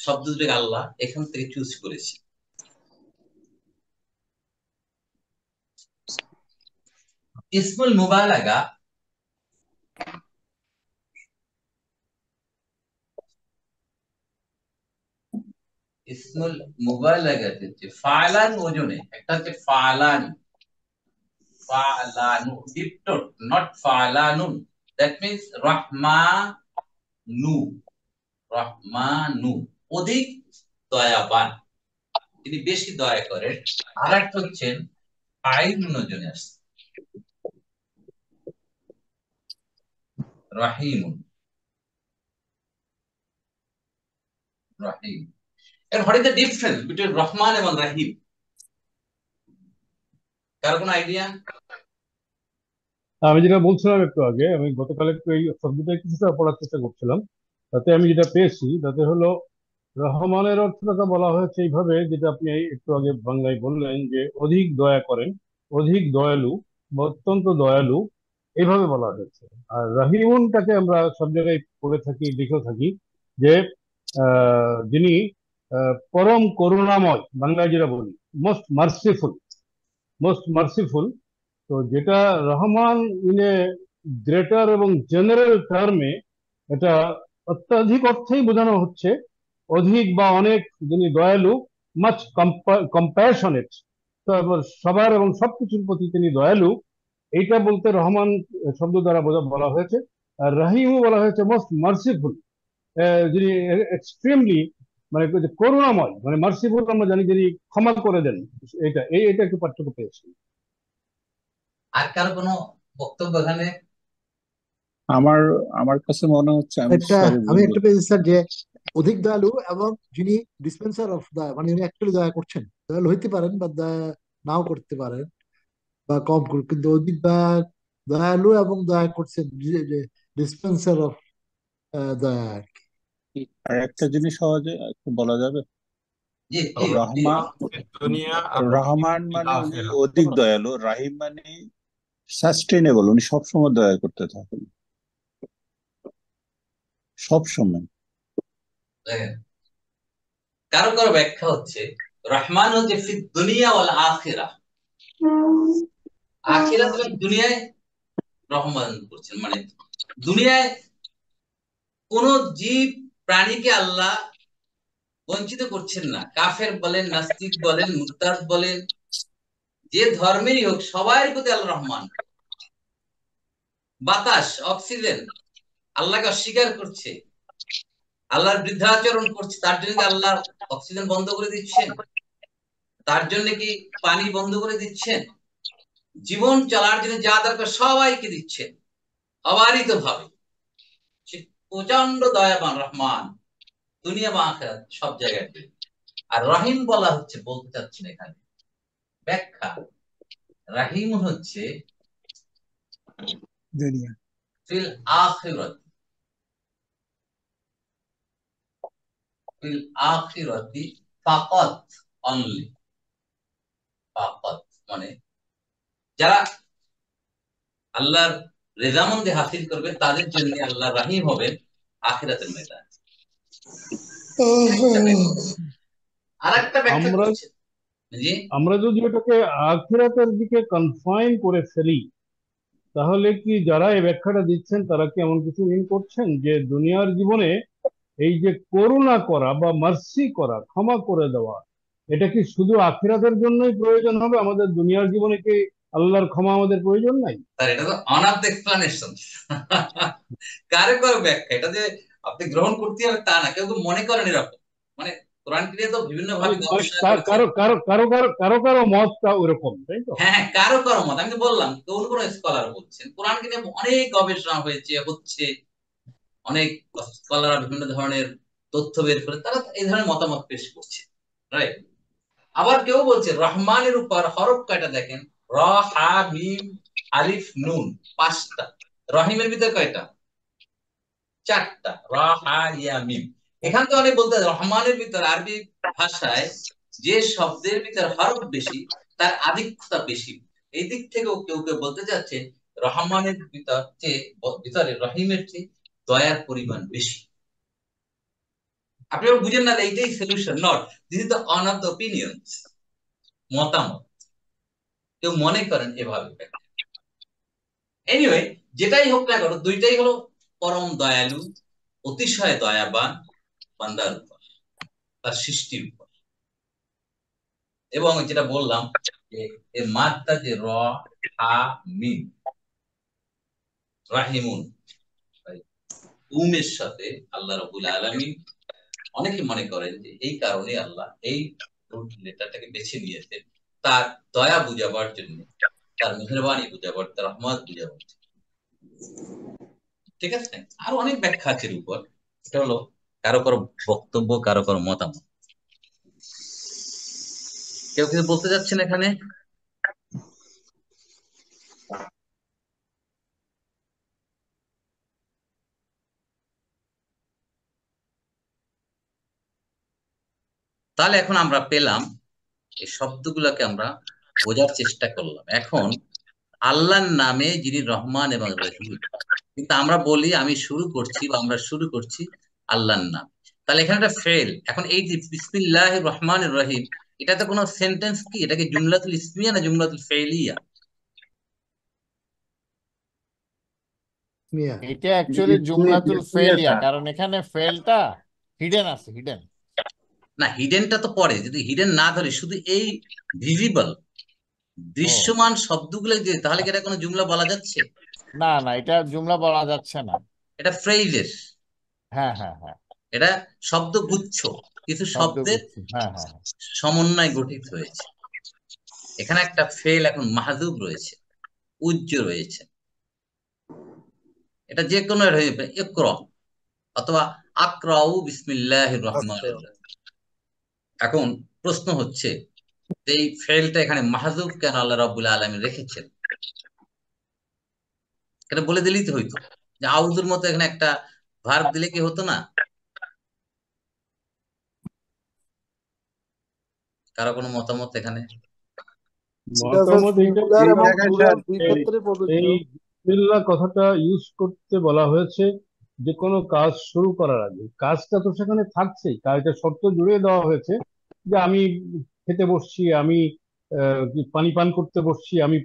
Speaker 1: শব্দ দুটোকে আল্লাহ এখান থেকে চুজ করেছে। ইসমুল মুবালাগা ইসমুল মুবালাগা হচ্ছে ফালান ওজনে, একটা হচ্ছে ফালান, ফালানু ডিপটোট, নট ফালানুন, দ্যাট মিন্স রহমানু, রহমানু অধিক দয়াবান, তিনি বেশি দয়া করেন। আর একটা হচ্ছেন আইন ওজনে আসছে রাহিমুন, রাহিম। And what is the difference between Rahman এবং রাহিম? কার কোনো আইডিয়া?
Speaker 5: আমি যেটা বলছিলাম একটু আগে, আমি গতকাল একটু এই শব্দটা কিছুটা পড়ার চেষ্টা করছিলাম, তাতে আমি যেটা পেয়েছি তাতে হলো রহমানের অর্থটা বলা হয়েছে এইভাবে, যেটা আপনি একটু আগে বাংলায় বললেন যে অধিক দয়া করেন, অধিক দয়ালু বা অত্যন্ত দয়ালু, এইভাবে বলা হয়েছে। আর রাহিমুনটাকে আমরা সব জায়গায় পড়ে থাকি, লিখে থাকি যে যিনি পরম করুণাময়, বাংলায় যেটা বলি মোস্ট মার্সিফুল, মোস্ট মার্সিফুল। তো যেটা রহমান ইন এ গ্রেটার এবং জেনারেল টার্মে, এটা অত্যাধিক অর্থেই বোঝানো হচ্ছে অধিক বা অনেক, যিনি দয়ালু, মাচ কম্প্যাশনেট, সবার এবং সবকিছুর প্রতি তিনি দয়ালু, এইটা বলতে রহমান শব্দ দ্বারা বলা হয়েছে। আর রাহিমও বলা হয়েছে মোস্ট মার্সিফুল, যিনি এক্সট্রিমলি মানে করুণাময়, মানে মার্সিফুল আমরা জানি যিনি ক্ষমা করে দেন, এটা একটু পার্থক্য পেয়েছি।
Speaker 1: আর কারো কোনো বক্তব্য এখানে?
Speaker 7: আমার আমার কাছে মনে হচ্ছে, আমি
Speaker 2: আমি একটা পেয়েছি স্যার, যে অধিক দয়ালু এবং যিনি ডিসপেন্সার অফ দয়া, মানে উনি অ্যাকচুয়ালি দয়া করছেন, দয়ালু হইতে পারেন বা দয়া নাও করতে পারেন বা কম করুন, কিন্তু অধিক দয়ালু এবং দয়া করছেন, ডিসপেন্সার অফ দয়া আর কি।
Speaker 7: আর একটা জিনিস সহজে একটু বলা যাবে,
Speaker 1: জি
Speaker 7: রহমান মানে উনি অধিক দয়ালু, রাহিম মানে সাস্টেনেবল, উনি সবসময় দয়া করতে থাকেন, সবসময়।
Speaker 1: কারো কারো ব্যাখ্যা হচ্ছে রহমান হচ্ছে ফিদ দুনিয়া ওয়াল আখিরা, আখিরাত এবং দুনিয়ায় রহমান করছেন, মানে দুনিয়ায় কোন জীব প্রাণীকে আল্লাহ বঞ্চিত করছেন না। কাফের বলেন, নাস্তিক বলেন, মুরতাদ বলেন, যে ধর্মেরই হোক সবার প্রতি আল্লাহ রহমান। বাতাস, অক্সিজেন আল্লাহকে অস্বীকার করছে, আল্লাহর বৃদ্ধাচরণ করছে, তার জন্য কি আল্লাহ অক্সিজেন বন্ধ করে দিচ্ছেন? তার জন্য কি পানি বন্ধ করে দিচ্ছেন? জীবন চলার জন্য যা দরকার সবাইকে দিচ্ছেন অবারিত ভাবে। প্রচন্ড দয়াবান রহমান, দুনিয়া বা আখিরাত সব জায়গায়। আর রহিম বলা হচ্ছে, বলতে চাচ্ছেন এখানে ব্যাখ্যা, রাহিম হচ্ছে
Speaker 6: দুনিয়া
Speaker 1: ফিল আখিরাত, ফিল আখিরাতি ফাকাত, অনলি, ফাকাত মানে যারা আল্লাহর রেজামন্দি হাসিল করবে তাদের জন্য আল্লাহ রাহিম হবেন আখিরাতের ময়দানে। আরেকটা ব্যাখ্যা করছে, জি
Speaker 5: আমরা যদি এটাকে আখিরাতের দিকে কনফাইন করে ফেলি, তাহলে কি যারা এই ব্যাখ্যাটা দিচ্ছেন তারা কি এমন কিছু মিন করছেন যে দুনিয়ার জীবনে এই যে করুণা করা বা মার্সি করা, ক্ষমা করে দেওয়া, এটা কি শুধু আখিরাতের জন্যই প্রয়োজন হবে? আমাদের দুনিয়ার জীবনে কি আল্লাহর ক্ষমা আমাদের প্রয়োজন নাই?
Speaker 1: স্যার এটা তো অনাথ এক্সপ্লানেশন, কারো কারো ব্যাখ্যা, এটা যে আপনি গ্রহণ করতে হবে তা না, কেউ মনে করেন এরকম, মানে কোরআনকে নিয়ে তো বিভিন্ন ভাবে গবেষণা
Speaker 5: কারো
Speaker 1: করেছে।
Speaker 5: কারো কারো কারো কারো কারো কারো মতটা ওরকম, তাই তো?
Speaker 1: হ্যাঁ, কারো কারো মত, আমি তো বললাম কোন কোন স্কলার বলছেন কোরআনকে নিয়ে অনেক গবেষণা হচ্ছে, অনেক স্কলাররা বিভিন্ন ধরনের তথ্য বের করে তারা এই ধরনের মতামত পেশ করছে, রাইট। আবার কেউ বলছে রহমানের উপর হরফ কয়টা দেখেন, র, হা, মিম, আলিফ, নুন, 5টা। রহিমের ভিতরে কয়টা? 4টা, র, হা, ইয়া, মিম। এখান থেকে অনেক বলতে রহমানের ভিতর আরবি ভাষায় যে শব্দের ভিতর হরফ বেশি তার আধিক্যতা বেশি। এই দিক থেকেও কেউ কেউ বলতে যাচ্ছে রহমানের ভিতরে রহিমের চেয়ে দয়ার পরিমাণ বেশি। আপনি বুঝেন না এইটাই solution, not this is the on of the opinions, মতামত। কেউ মনে করেন এভাবে। এনিওয়ে, যেটাই হোক না কেন দুইটাই হলো পরম দয়ালু, অতিশয় দয়াবান বান্দার উপর, তার সৃষ্টির উপর। এবং যেটা বললাম যে এর মাত্রা যে র, হা, মিম, রাহিমুন, উমের সাথে আল্লাহ রাব্বুল আলামিন, অনেকে মনে করেন যে এই কারণে আল্লাহ এই লেটারটাকে বেছে নিয়েছেন তার দয়া বুঝাবার জন্য, তার মেহেরবানি বুঝাবার, তার রহমত বুঝাবার। ঠিক আছে, আর অনেক ব্যাখ্যা আছে এর উপর। এটা হলো কারো কারো বক্তব্য, কারো কারো মতামত। কেউ কিছু বলতে যাচ্ছেন এখানে? তাহলে এখন আমরা পেলাম এই শব্দগুলোকে আমরা বোঝার চেষ্টা করলাম। এখন আল্লাহর নামে যিনি রহমান এবং রহিম, কিন্তু আমরা বলি আমি শুরু করছি বা আমরা শুরু করছি আল্লাহর নাম। তাহলে এখানে একটা ফেল। এখন এই যে বিসমিল্লাহির রহমানির রহিম, এটাতে কোনো সেন্টেন্স কি? এটা কি জুমলাতুল ইসমিয়া না জুমলাতুল ফেলিয়া?
Speaker 2: মিয়া
Speaker 4: এটা অ্যাকচুয়ালি জুমলাতুল ফেলিয়া,
Speaker 3: স্যার।
Speaker 4: কারণ এখানে ফেলটা হিডেন আছে, হিডেন।
Speaker 1: না, হিডেনটা তো পরে, যদি হিডেন না ধরি শুধু এই ভিজিবল
Speaker 4: ও
Speaker 1: দৃশ্যমান শব্দগুলো যে, তাহলে কি এটা কোনো জুমলা বলা যাচ্ছে?
Speaker 4: না না, এটা জুমলা বলা যাচ্ছে না।
Speaker 1: এটা ফ্রেজেস,
Speaker 4: হ্যাঁ হ্যাঁ হ্যাঁ,
Speaker 1: এটা শব্দগুচ্ছ, কিছু
Speaker 4: শব্দ
Speaker 1: শব্দের
Speaker 4: বুঝছি, হ্যাঁ হ্যাঁ হ্যাঁ।
Speaker 1: সমন্বয় গঠিত হয়েছে। এখানে একটা ফেল এখন মাহজুব রয়েছে, উজ্জ রয়েছে। এটা যে কোনো হয়ে যাবে, ইকরা অথবা আকরাউ বিসমিল্লাহির রহমানির রহিম। এখন প্রশ্ন হচ্ছে এই ফেলটা এখানে মাহজুব কেন আল্লাহ রাব্বুল আলামিন রেখেছেন? এটা বলে দিলেই তো হইতো, যে আউযুর মতো এখানে একটা ভার্ব দিলে কি হতো না? কারো কোনো মতামত এখানে?
Speaker 2: এটা স্যার
Speaker 5: মতামত
Speaker 2: সিঙ্গুলার
Speaker 3: এই
Speaker 2: এবং
Speaker 3: জায়গায় স্যার
Speaker 2: প্লুরাল দুই ক্ষেত্রে প্রযোজ্য।
Speaker 5: এই বিসমিল্লাহ কথাটা ইউজ করতে বলা হয়েছে যে কোনো কাজ শুরু করার আগে। কাজটা তো সেখানে থাকছেই, কাজটা শর্ত জুড়ে দেওয়া হয়েছে যে আমি খেতে বসছি, আমি পানি পান করতে বসছি, আমি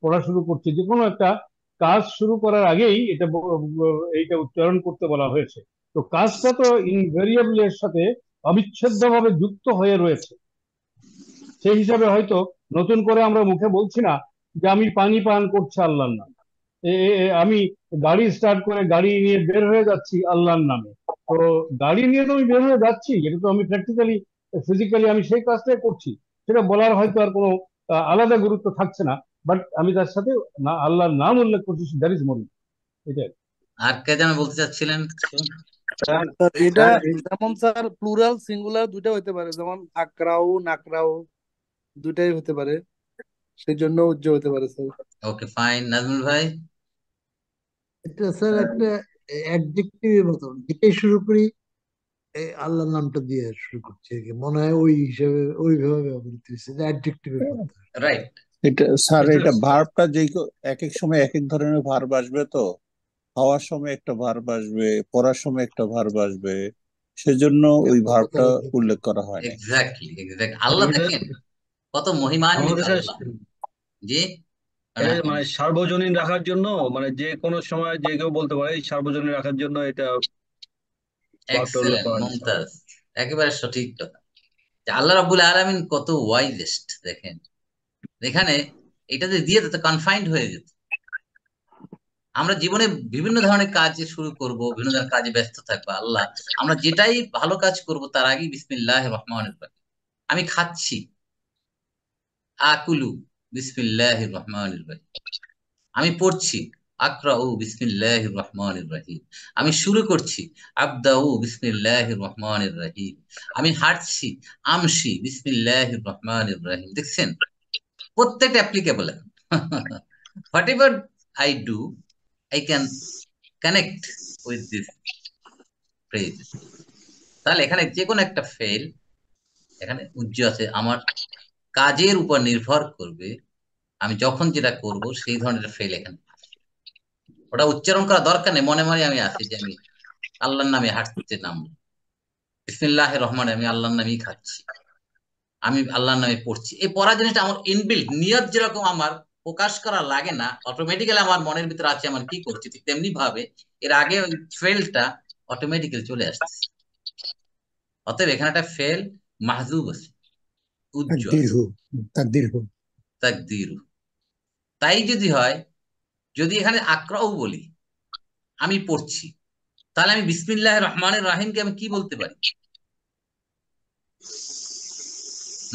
Speaker 5: পড়া শুরু করছি। যে কোনো একটা কাজ শুরু করার আগেই এইটা উচ্চারণ করতে বলা হয়েছে। তো কাজটা তো ইনভেরিয়েবলি এর সাথে অবিচ্ছেদ্যভাবে যুক্ত হয়ে রয়েছে। সেই হিসাবে হয়তো নতুন করে আমরা মুখে বলছি না যে আমি পানি পান করছি আল্লাহর নামে, আমি গাড়ি স্টার্ট করে গাড়ি নিয়ে বের হয়ে যাচ্ছি আল্লাহর নামে। তো গাড়ি নিয়ে তো আমি বের হয়ে যাচ্ছি, এটা তো আমি প্র্যাকটিক্যালি ফিজিক্যালি আমি সেই কাজটাই করছি। সেটা বলার হয়তো আর কোনো আলাদা গুরুত্ব থাকছে না, বাট আমি তার সাথে আল্লাহর নাম উল্লেখ করছি, দ্যাট ইজ মোর। এটাই।
Speaker 1: আর কে যেন বলতে চাচ্ছিলেন কিছু?
Speaker 3: স্যার
Speaker 8: স্যার এটা
Speaker 3: স্যার
Speaker 8: যেমন স্যার প্লুরাল সিঙ্গুলার দুইটা হতে পারে, যেমন আকরাউ নাকরাউ দুইটাই হতে পারে, সেই জন্য উজ্জ্বল হতে পারে স্যার।
Speaker 1: ওকে, ফাইন। নাজমুল ভাই?
Speaker 2: এটা স্যার একটা অ্যাডজেক্টিভের মতন, যেটাই শুরু করি এই আল্লাহর নামটা দিয়ে শুরু করছি আর কি, মনে হয় ওই হিসেবে ওইভাবে ব্যবহৃত হয়েছে, অ্যাডজেক্টিভের মতো।
Speaker 1: রাইট।
Speaker 7: এটা স্যার,
Speaker 5: এটা
Speaker 7: এটা ভার্বটা এক এক সময় এক এক ধরনের ভার্ব আসবে তো। খাওয়ার সময় একটা ভার্ব আসবে, পড়ার সময় একটা ভার্ব আসবে, সেজন্য ওই ভার্বটা উল্লেখ করা হয় না।
Speaker 1: এক্স্যাক্টলি, আল্লাহ দেখেন কত মহিমান্বিত
Speaker 9: আমাদের স্যার
Speaker 1: আল্লাহ। জি,
Speaker 9: এটা মানে সার্বজনীন রাখার জন্য, মানে যে কোনো সময় যে কেউ বলতে পারে, এই সার্বজনীন রাখার জন্য এটা বাক্যটা উল্লেখ
Speaker 1: এক্সেলেন্ট,
Speaker 9: করা হয়েছে।
Speaker 1: মুমতাজ, একেবারে সঠিক কথা। যে আল্লাহ রাব্বুল আলামিন কত ওয়াইজেস্ট দেখেন। এখানে এটা যে দিয়ে দিত কনফাইন্ড হয়ে যেত। আমরা জীবনে বিভিন্ন ধরনের কাজ শুরু করব, বিভিন্ন ধরনের কাজে ব্যস্ত থাকবো। আল্লাহ, আমরা যেটাই ভালো কাজ করব তার আগে বিসমিল্লাহির রহমানির রহিম। আমি খাচ্ছি, আকুলু বিসমিল্লাহির রহমানির রহিম। আমি পড়ছি, আকরাউ বিসমিল্লাহির রহমানির রহিম। আমি শুরু করছি, আবদাউ বিসমিল্লাহির রহমানির রহিম। আমি হাঁটছি, আমশি বিসমিল্লাহির রহমানির রহিম। দেখছেন, প্রত্যেকটা applicable. What ever I do, I can connect with this phrase. তাহলে এখানে যে কোনো একটা ফেল এখানে উজ্জ্ব আছে, আমার কাজের উপর নির্ভর করবে আমি যখন যেটা করব সেই ধরনের ফেল এখানে আসে। ওটা উচ্চারণ করা দরকার নেই, মনে মনে আমি আসি যে আমি আল্লাহর নামে হাঁটতে নামবো, বিসমিল্লাহির রহমানে আমি আল্লাহর নামেই খাচ্ছি, আমি আল্লাহর নামে পড়ছি। এই পড়া জিনিসটা আমার ইনবিল্ট, নিয়ত যেরকম আমার প্রকাশ করা লাগে না, অটোমেটিক্যালি আমার মনের ভিতরে আছে আমার কি করছি, ঠিক তেমনি ভাবে এর আগে ওই ফেলটা অটোমেটিক্যালি চলে আসছে। অতএব এখানে একটা ফেল মাহজুব আছে, উজ্জ্বল
Speaker 6: তাকদির হু, তাকদির হু।
Speaker 1: তাকদির। তাই যদি হয়, যদি এখানে আকরাউ বলি, আমি পড়ছি, তাহলে আমি বিসমিল্লাহির রহমানির রহিমকে আমি কি বলতে পারি?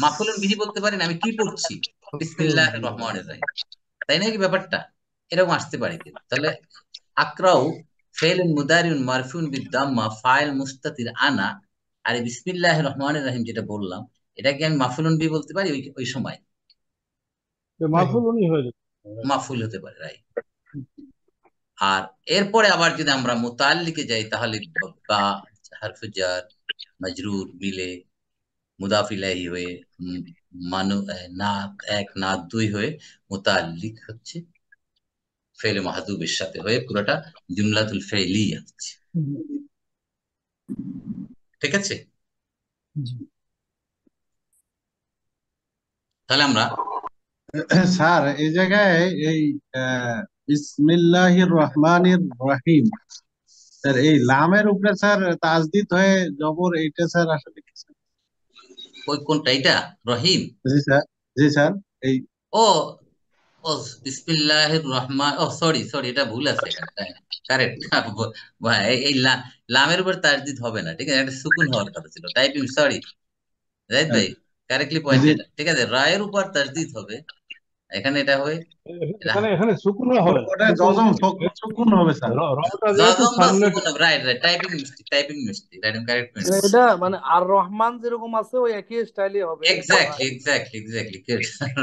Speaker 1: মাফুলুন বিহি বলতে পারি না, আমি কি পড়ছি? বিসমিল্লাহির রহমানির রহিম। তাই নাকি ব্যাপারটা এরকম আসতে পারে কি? তাহলে আকরাউ ফেলুন মুদারিউন মারফুন বিদ্দাম্মা ফাইল মুস্তাতির আনা, আর বিসমিল্লাহির রহমানির রহিম যেটা বললাম এটাকে আমি মাফুলুন বিহি বলতে পারি ওই সময়,
Speaker 5: মাহফুল উনি হয়ে যাবে।
Speaker 1: মাফুল হতে পারে, রাইট। আর এরপরে আবার যদি আমরা মুতাল্লিকে যাই তাহলে বা হারফে জার মাজরুর মিলে মুদাফ ইলাইহি হয়ে মানু না এক না দুই হয়ে মুতাল্লিক হচ্ছে ফেলে মাহদুবের সাথে হয়ে পুরোটা জুমলাতুল ফেলিয়া হচ্ছে। ঠিক আছে, তাহলে আমরা
Speaker 10: স্যার এই জায়গায় এই বিসমিল্লাহির রহমানির রহিম, স্যার এই লামের উপরে স্যার তাজদিদ হয়ে জবর, এইটা স্যার আসলে কি স্যার?
Speaker 1: ওই কোনটা, এটা রহিম?
Speaker 10: জি স্যার, জি স্যার। এই
Speaker 1: ও ও বিসমিল্লাহির রহমান, ও সরি সরি, এটা ভুল আছে এখানে, কারেক্ট। এই লামের উপর তাজদিদ হবে না, ঠিক আছে, এটা সুকুন হওয়ার কথা ছিল, টাইপিং, সরি রাইট ভাই, কারেক্টলি পয়েন্টেড। ঠিক আছে, রায়ের উপর তাজদিদ হবে এখানে, এটা হবে
Speaker 5: এখানে এখানে সুকুন হবে না,
Speaker 10: ওটা জজম সুকুন হবে স্যার।
Speaker 5: রটা যেহেতু
Speaker 1: জজম বা
Speaker 5: সানলেট।
Speaker 1: সুকুন হবে, right right, typing mistake, typing mistake, right, correct
Speaker 8: মানে
Speaker 1: মিস্টেক।
Speaker 8: এটা মানে আর রহমান যেরকম আছে ওই একই স্টাইলে হবে।
Speaker 1: এক্স্যাক্টলি এক্স্যাক্টলি এক্স্যাক্টলি,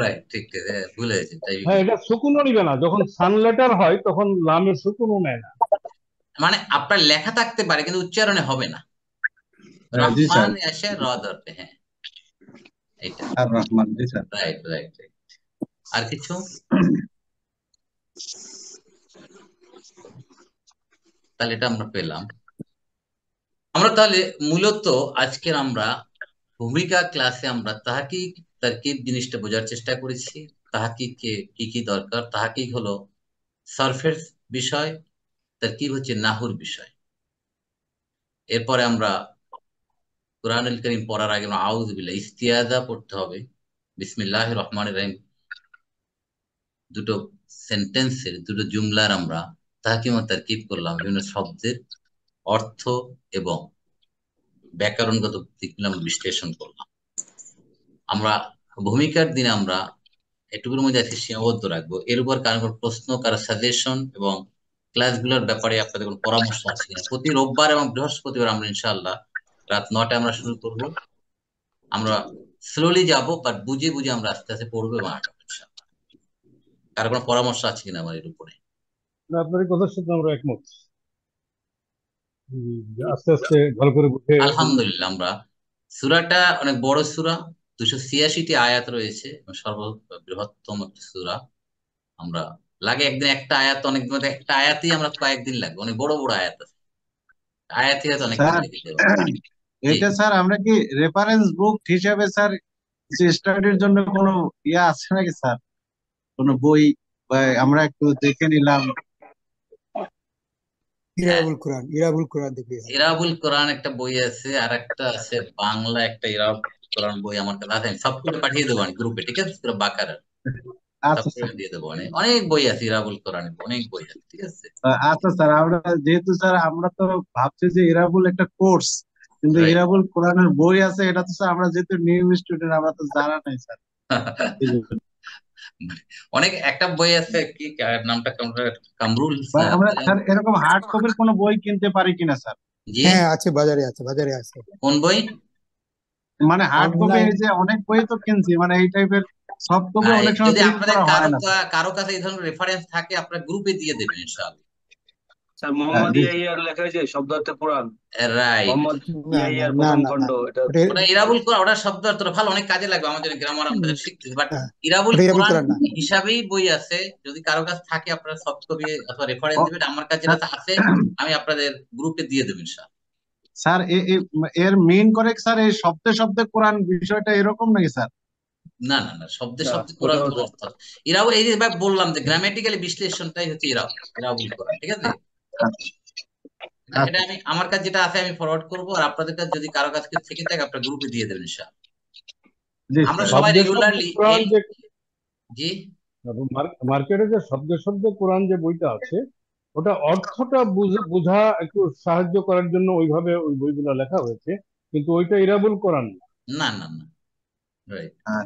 Speaker 1: রাইট, ঠিক আছে, ভুল হয়েছে, টাইপিং।
Speaker 5: হ্যাঁ, এটা সুকুনও নিবে না, যখন সানলেটার হয় তখন লামের সুকুনও নেয় না।
Speaker 1: মানে আপনার লেখা থাকতে পারে কিন্তু উচ্চারণে হবে না,
Speaker 10: জি স্যার,
Speaker 1: রহমান এসে র ধরবে, হ্যাঁ এটা
Speaker 10: আর Rahman, ji sir.
Speaker 1: Right right right. আর কিছু? তাহলে এটা আমরা পেলাম। আমরা তাহলে মূলত আজকের আমরা ভূমিকা ক্লাসে আমরা তাহকিক তারকিব জিনিসটা বোঝার চেষ্টা করেছি। তাহকিকে কি কি দরকার, তাহকিক হলো সারফের বিষয়, তারকিব হচ্ছে নাহুর বিষয়। এরপরে আমরা কুরআনুল কারীম পড়ার আগে আউযু বিল্লাহ ইস্তিআযা পড়তে হবে, বিসমিল্লাহির রহমানির রহিম দুটো সেন্টেন্সের দুটো জুমলার আমরা তাহকিম ও তারকিব করলাম, বিভিন্ন শব্দের অর্থ এবং ব্যাকরণগত দিকগুলো আমরা বিশ্লেষণ করলাম। আমরা ভূমিকার দিনে আমরা এটুকুর মধ্যে আজকে সীমাবদ্ধ রাখবো। এর উপর কারো প্রশ্ন, কারো সাজেশন এবং ক্লাসগুলোর ব্যাপারে আপনাদের কোনো পরামর্শ আছে কিনা? প্রতি রোববার এবং বৃহস্পতিবার আমরা ইনশাআল্লাহ রাত 9টায় আমরা শুরু করব। আমরা স্লোলি যাব, বাট বুঝে বুঝে আমরা আস্তে আস্তে পড়বো এবং আগাবো ইনশাআল্লাহ। কারো কোনো পরামর্শ আছে কিনা আমার এর উপরে?
Speaker 5: আপনার কথার সাথে আমরা একমত। আস্তে আস্তে ভালো করে বুঝে।
Speaker 1: আলহামদুলিল্লাহ, আমরা সূরাটা অনেক বড় সূরা, 286টি আয়াত রয়েছে, সর্ববৃহত্তম একটা সূরা। আমরা লাগে একদিন একটা আয়াত, অনেক দিন একটা আয়াতই আমরা কয়েকদিন লাগবে, অনেক বড় বড় আয়াত আছে, আয়াতই হয়তো অনেকদিন
Speaker 10: স্যার
Speaker 1: লেগে যাবে। জি,
Speaker 10: এটা স্যার আমরা কি রেফারেন্স বুক হিসেবে স্যার স্টাডির জন্য কোনো ইয়ে আছে নাকি স্যার, কোনো বই বা আমরা একটু দেখে নিলাম?
Speaker 6: ইরাবুল কোরআন, ইরাবুল কোরআন দেখবি।
Speaker 1: ইরাবুল কোরআন একটা বই আছে, আর একটা আছে বাংলা একটা ইরাবুল কোরআন বই আমার কাছে আছে, আমি সবগুলো পাঠিয়ে দেবো গ্রুপে, ঠিক আছে, পুরো বাকারা।
Speaker 10: আচ্ছা
Speaker 1: তারপরে
Speaker 10: স্যার।
Speaker 1: আমি দিয়ে দেবো। অনেক অনেক বই আছে ইরাবুল কোরআনের, অনেক বই আছে, ঠিক আছে।
Speaker 10: আচ্ছা স্যার, আমরা যেহেতু স্যার আমরা তো ভাবছি যে ইরাবুল একটা কোর্স, কিন্তু
Speaker 1: রাইট।
Speaker 10: ইরাবুল কোরআনের বই আছে, এটা তো স্যার আমরা যেহেতু নিউ স্টুডেন্ট আমরা তো জানা নাই স্যার। এই জন্য।
Speaker 1: অনেক একটা বই আছে, কি নামটা কামরুল
Speaker 10: বা আমরা স্যার এরকম হার্ড কপির কোনো বই কিনতে পারি কিনা স্যার?
Speaker 1: জি,
Speaker 6: হ্যাঁ আছে, বাজারে আছে, বাজারে আছে।
Speaker 1: কোন বই?
Speaker 10: মানে হার্ড কপি
Speaker 6: অনলাইন
Speaker 10: যে অনেক বই তো কিনছি, মানে এই টাইপের সফট কপি অনেক সময়
Speaker 1: যদি
Speaker 10: প্রিন্ট
Speaker 1: আপনাদের
Speaker 10: করা হয়
Speaker 1: কারো
Speaker 10: না স্যার।
Speaker 1: কারো কাছে এই ধরনের রেফারেন্স থাকে আপনারা গ্রুপে দিয়ে দেবেন ইনশাআল্লাহ।
Speaker 9: স্যার
Speaker 10: জি
Speaker 9: মোহাম্মদিয়া ইয়ার লেখা হয়েছে শব্দার্থে কোরআন,
Speaker 1: রাইট।
Speaker 9: মোহাম্মদ
Speaker 6: না
Speaker 9: ইয়ার
Speaker 6: না
Speaker 9: প্রথম
Speaker 6: না
Speaker 9: খণ্ড, এটা
Speaker 6: ওটা
Speaker 1: ওটা ইরাবুল কোরআন, ওটা শব্দ অর্থ ভালো, অনেক কাজে লাগবে আমাদের গ্রামার আমরা শিখতেছি, বাট
Speaker 6: হ্যাঁ,
Speaker 1: ইরাবুল
Speaker 6: ওটা ইরাবুল
Speaker 1: কোরআন
Speaker 6: কোরআন না।
Speaker 1: হিসাবেই বই আছে। যদি কারো কাছে থাকে আপনারা সফট কপি অথবা রেফারেন্স
Speaker 10: ও,
Speaker 1: দিবেন, আমার কাছে
Speaker 10: স্যার
Speaker 1: যেটা আছে আমি আপনাদের গ্রুপে দিয়ে দেবেন ইনশাআল্লাহ।
Speaker 10: স্যার এর মেইন করে স্যার এই শব্দে শব্দে কোরআন বিষয়টা এরকম নাকি স্যার?
Speaker 1: না না না, শব্দে
Speaker 9: না,
Speaker 1: শব্দে
Speaker 9: ওটা
Speaker 1: কোরআন
Speaker 9: ওটা
Speaker 1: অর্থ। ইরাবুল এই যে এবার বললাম যে গ্রামাটিক্যালি বিশ্লেষণটাই হচ্ছে ইরাবুল কোরআন, ঠিক আছে। এটা
Speaker 10: আচ্ছা
Speaker 1: আমি আমার কাছে যেটা আছে আমি ফরওয়ার্ড করবো, আর আপনাদের কাছে যদি কারো কাছে কিছু থেকে থাকে আপনার গ্রুপে দিয়ে দেবেন ইনশাআল্লাহ।
Speaker 10: জি
Speaker 1: আমরা
Speaker 10: স্যার।
Speaker 1: সবাই
Speaker 5: শব্দে শব্দে
Speaker 1: রেগুলারলি
Speaker 5: কোরআন
Speaker 1: এই
Speaker 5: যে
Speaker 1: জি
Speaker 5: মার্কেটে যে শব্দে শব্দে কোরআন যে বইটা আছে, ওটা অর্থটা বোঝা একটু সাহায্য করার জন্য ওইভাবে ওই বইগুলো লেখা হয়েছে, কিন্তু ওইটা ইরাবুল কোরআন না।
Speaker 1: না না না, রাইট,
Speaker 10: হ্যাঁ,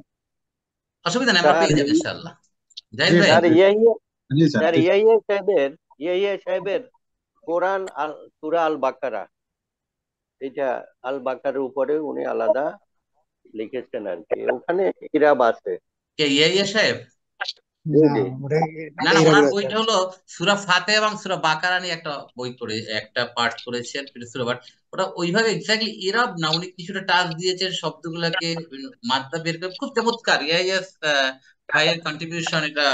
Speaker 1: অসুবিধা নেই, আমরা
Speaker 3: স্যার
Speaker 1: পেয়ে যাবো ইনশাআল্লাহ। জাহিদ
Speaker 10: জি
Speaker 1: ভাই,
Speaker 10: স্যার।
Speaker 3: স্যার ইয়াহিয়া
Speaker 10: জি স্যার।
Speaker 3: স্যার ইয়াহিয়া সাহেবের কোরআন আল সূরা আল বাকারা, এটা আল বাকারের উপরে উনি আলাদা লিখেছেন আর কি, ওখানে ইরাব আছে।
Speaker 1: কে ইয়া সাহেব?
Speaker 3: জি
Speaker 6: না
Speaker 3: জি।
Speaker 6: ওটা
Speaker 1: না
Speaker 6: ওটা
Speaker 1: না,
Speaker 6: ইরাবুল
Speaker 1: ওনার
Speaker 6: আছে।
Speaker 1: বইটা হলো সূরা ফাতিহা এবং সূরা বাকারা নিয়ে একটা বই করে, একটা পার্ট করেছেন সূরা, বাট ওটা ওইভাবে এক্স্যাক্টলি ইরাব না, উনি কিছুটা টাচ দিয়েছেন শব্দগুলোকে মাত্রা বের করে, খুব চমৎকার। ইয়েস ভাইয়ের কন্ট্রিবিউশন, এটা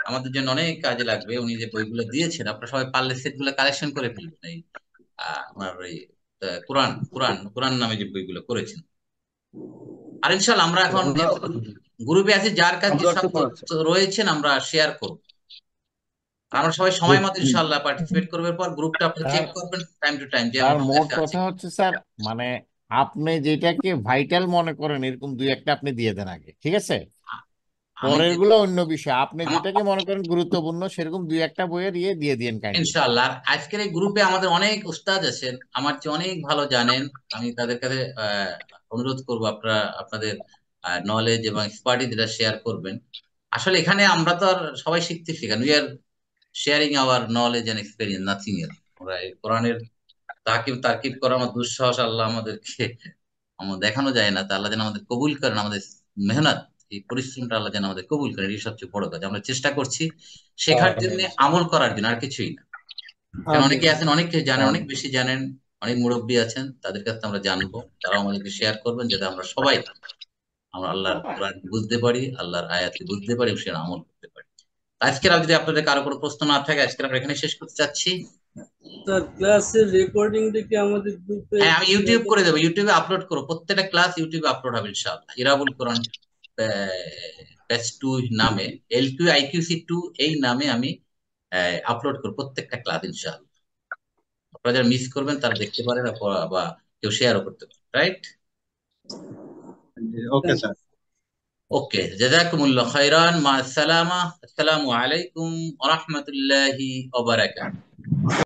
Speaker 1: আমাদের জন্য অনেক কাজে লাগবে। উনি যে বইগুলো দিয়েছেন আপনারা সবাই পারলে সেটগুলো কালেকশন করে ফেলবেন। এই ওনার ওই কোরআন কোরআন কোরআন নামে যে বইগুলো করেছেন। আর ইনশাল্লাহ আমরা এখন
Speaker 9: ওনার
Speaker 1: যেহেতু গ্রুপে আছি, যার কাছে যে সব
Speaker 9: শব্দার্থে কোরআন।
Speaker 1: তথ্য রয়েছেন আমরা শেয়ার করব। আমরা সবাই সময় মতো ইনশাল্লাহ পার্টিসিপেট করবার পর গ্রুপটা আপনি চেক করবেন টাইম টু টাইম যে
Speaker 4: তার
Speaker 1: আমার
Speaker 4: মোট
Speaker 1: কাছে আছে।
Speaker 4: কথা হচ্ছে স্যার, মানে আপনি যেটাকে ভাইটাল মনে করেন এরকম দুই একটা আপনি দিয়ে দেন আগে, ঠিক আছে?
Speaker 1: আমি
Speaker 4: পরের
Speaker 1: যে
Speaker 4: গুলো অন্য বিষয়, আপনি
Speaker 1: আমা-
Speaker 4: যেটাকে মনে করেন গুরুত্বপূর্ণ সেরকম দুই একটা বইয়ের ইয়ে দিয়ে দিন কাইন্ডলি।
Speaker 1: ইনশাআল্লাহ আজকের এই গ্রুপে আমাদের অনেক উস্তাদ আছেন, আমার চেয়ে অনেক ভালো জানেন। আমি তাদের কাছে অনুরোধ করব আপনারা আপনাদের নলেজ এবং এক্সপার্টিস যেটা শেয়ার করবেন। আসলে এখানে আমরা তো আর সবাই শিখতেছি কেন, we are sharing our knowledge and experience, nothing else. আমরা এই কোরআনের তাকিব করার মতো দুঃসাহস আল্লাহ আমাদেরকে দেখানো যায় না। তা আল্লাহ যেন আমাদের কবুল করেন, আমাদের মেহনত, এই পরিশ্রমটা আল্লাহ যেন আমাদের কবুল করেন, এই সবচেয়ে বড় কাজ। আমরা চেষ্টা করছি শেখার জন্য, আমল করার জন্য, আর কিছুই না। কারণ
Speaker 6: আমিন।
Speaker 1: অনেকে আছেন অনেক কিছু জানেন, অনেক বেশি জানেন, অনেক মুরব্বী আছেন, তাদের কাছে আমরা জানবো, তারাও আমাদেরকে শেয়ার করবেন, যাতে আমরা সবাই আমরা আল্লাহর কোরআন বুঝতে পারি, আল্লাহর আয়াতকে বুঝতে পারি, এবং সেটা আমল করতে পারি। আজকের আর যদি আপনাদের কারো কোনো প্রশ্ন না থাকে, আজকে আমরা এখানে শেষ করতে চাচ্ছি।
Speaker 11: স্যার ক্লাসের রেকর্ডিংটা কি আমাদের গ্রুপে
Speaker 1: হ্যাঁ, আমি
Speaker 11: শেয়ার
Speaker 1: ইউটিউব করে
Speaker 11: করতে
Speaker 1: দেবো, ইউটিউবে আপলোড করবো, প্রত্যেকটা ক্লাস ইউটিউবে আপলোড হবে ইনশাআল্লাহ। ইরাবুল কোরআন ব্যাচ 2 নামে, LQIQC2 এই নামে আমি আপলোড করবো প্রত্যেকটা ক্লাস ইনশাআল্লাহ। আপনারা যারা মিস করবেন তারা দেখতে পারেন, বা কেউ শেয়ারও করতে পারেন, right?
Speaker 10: Okay
Speaker 11: thank
Speaker 10: sir.
Speaker 1: Okay, জাযাকুমুল্লাহ খাইরান, মা আসসালামা, আসসালামু আলাইকুম ওয়া রাহমাতুল্লাহি ওয়া বারাকাতুহু।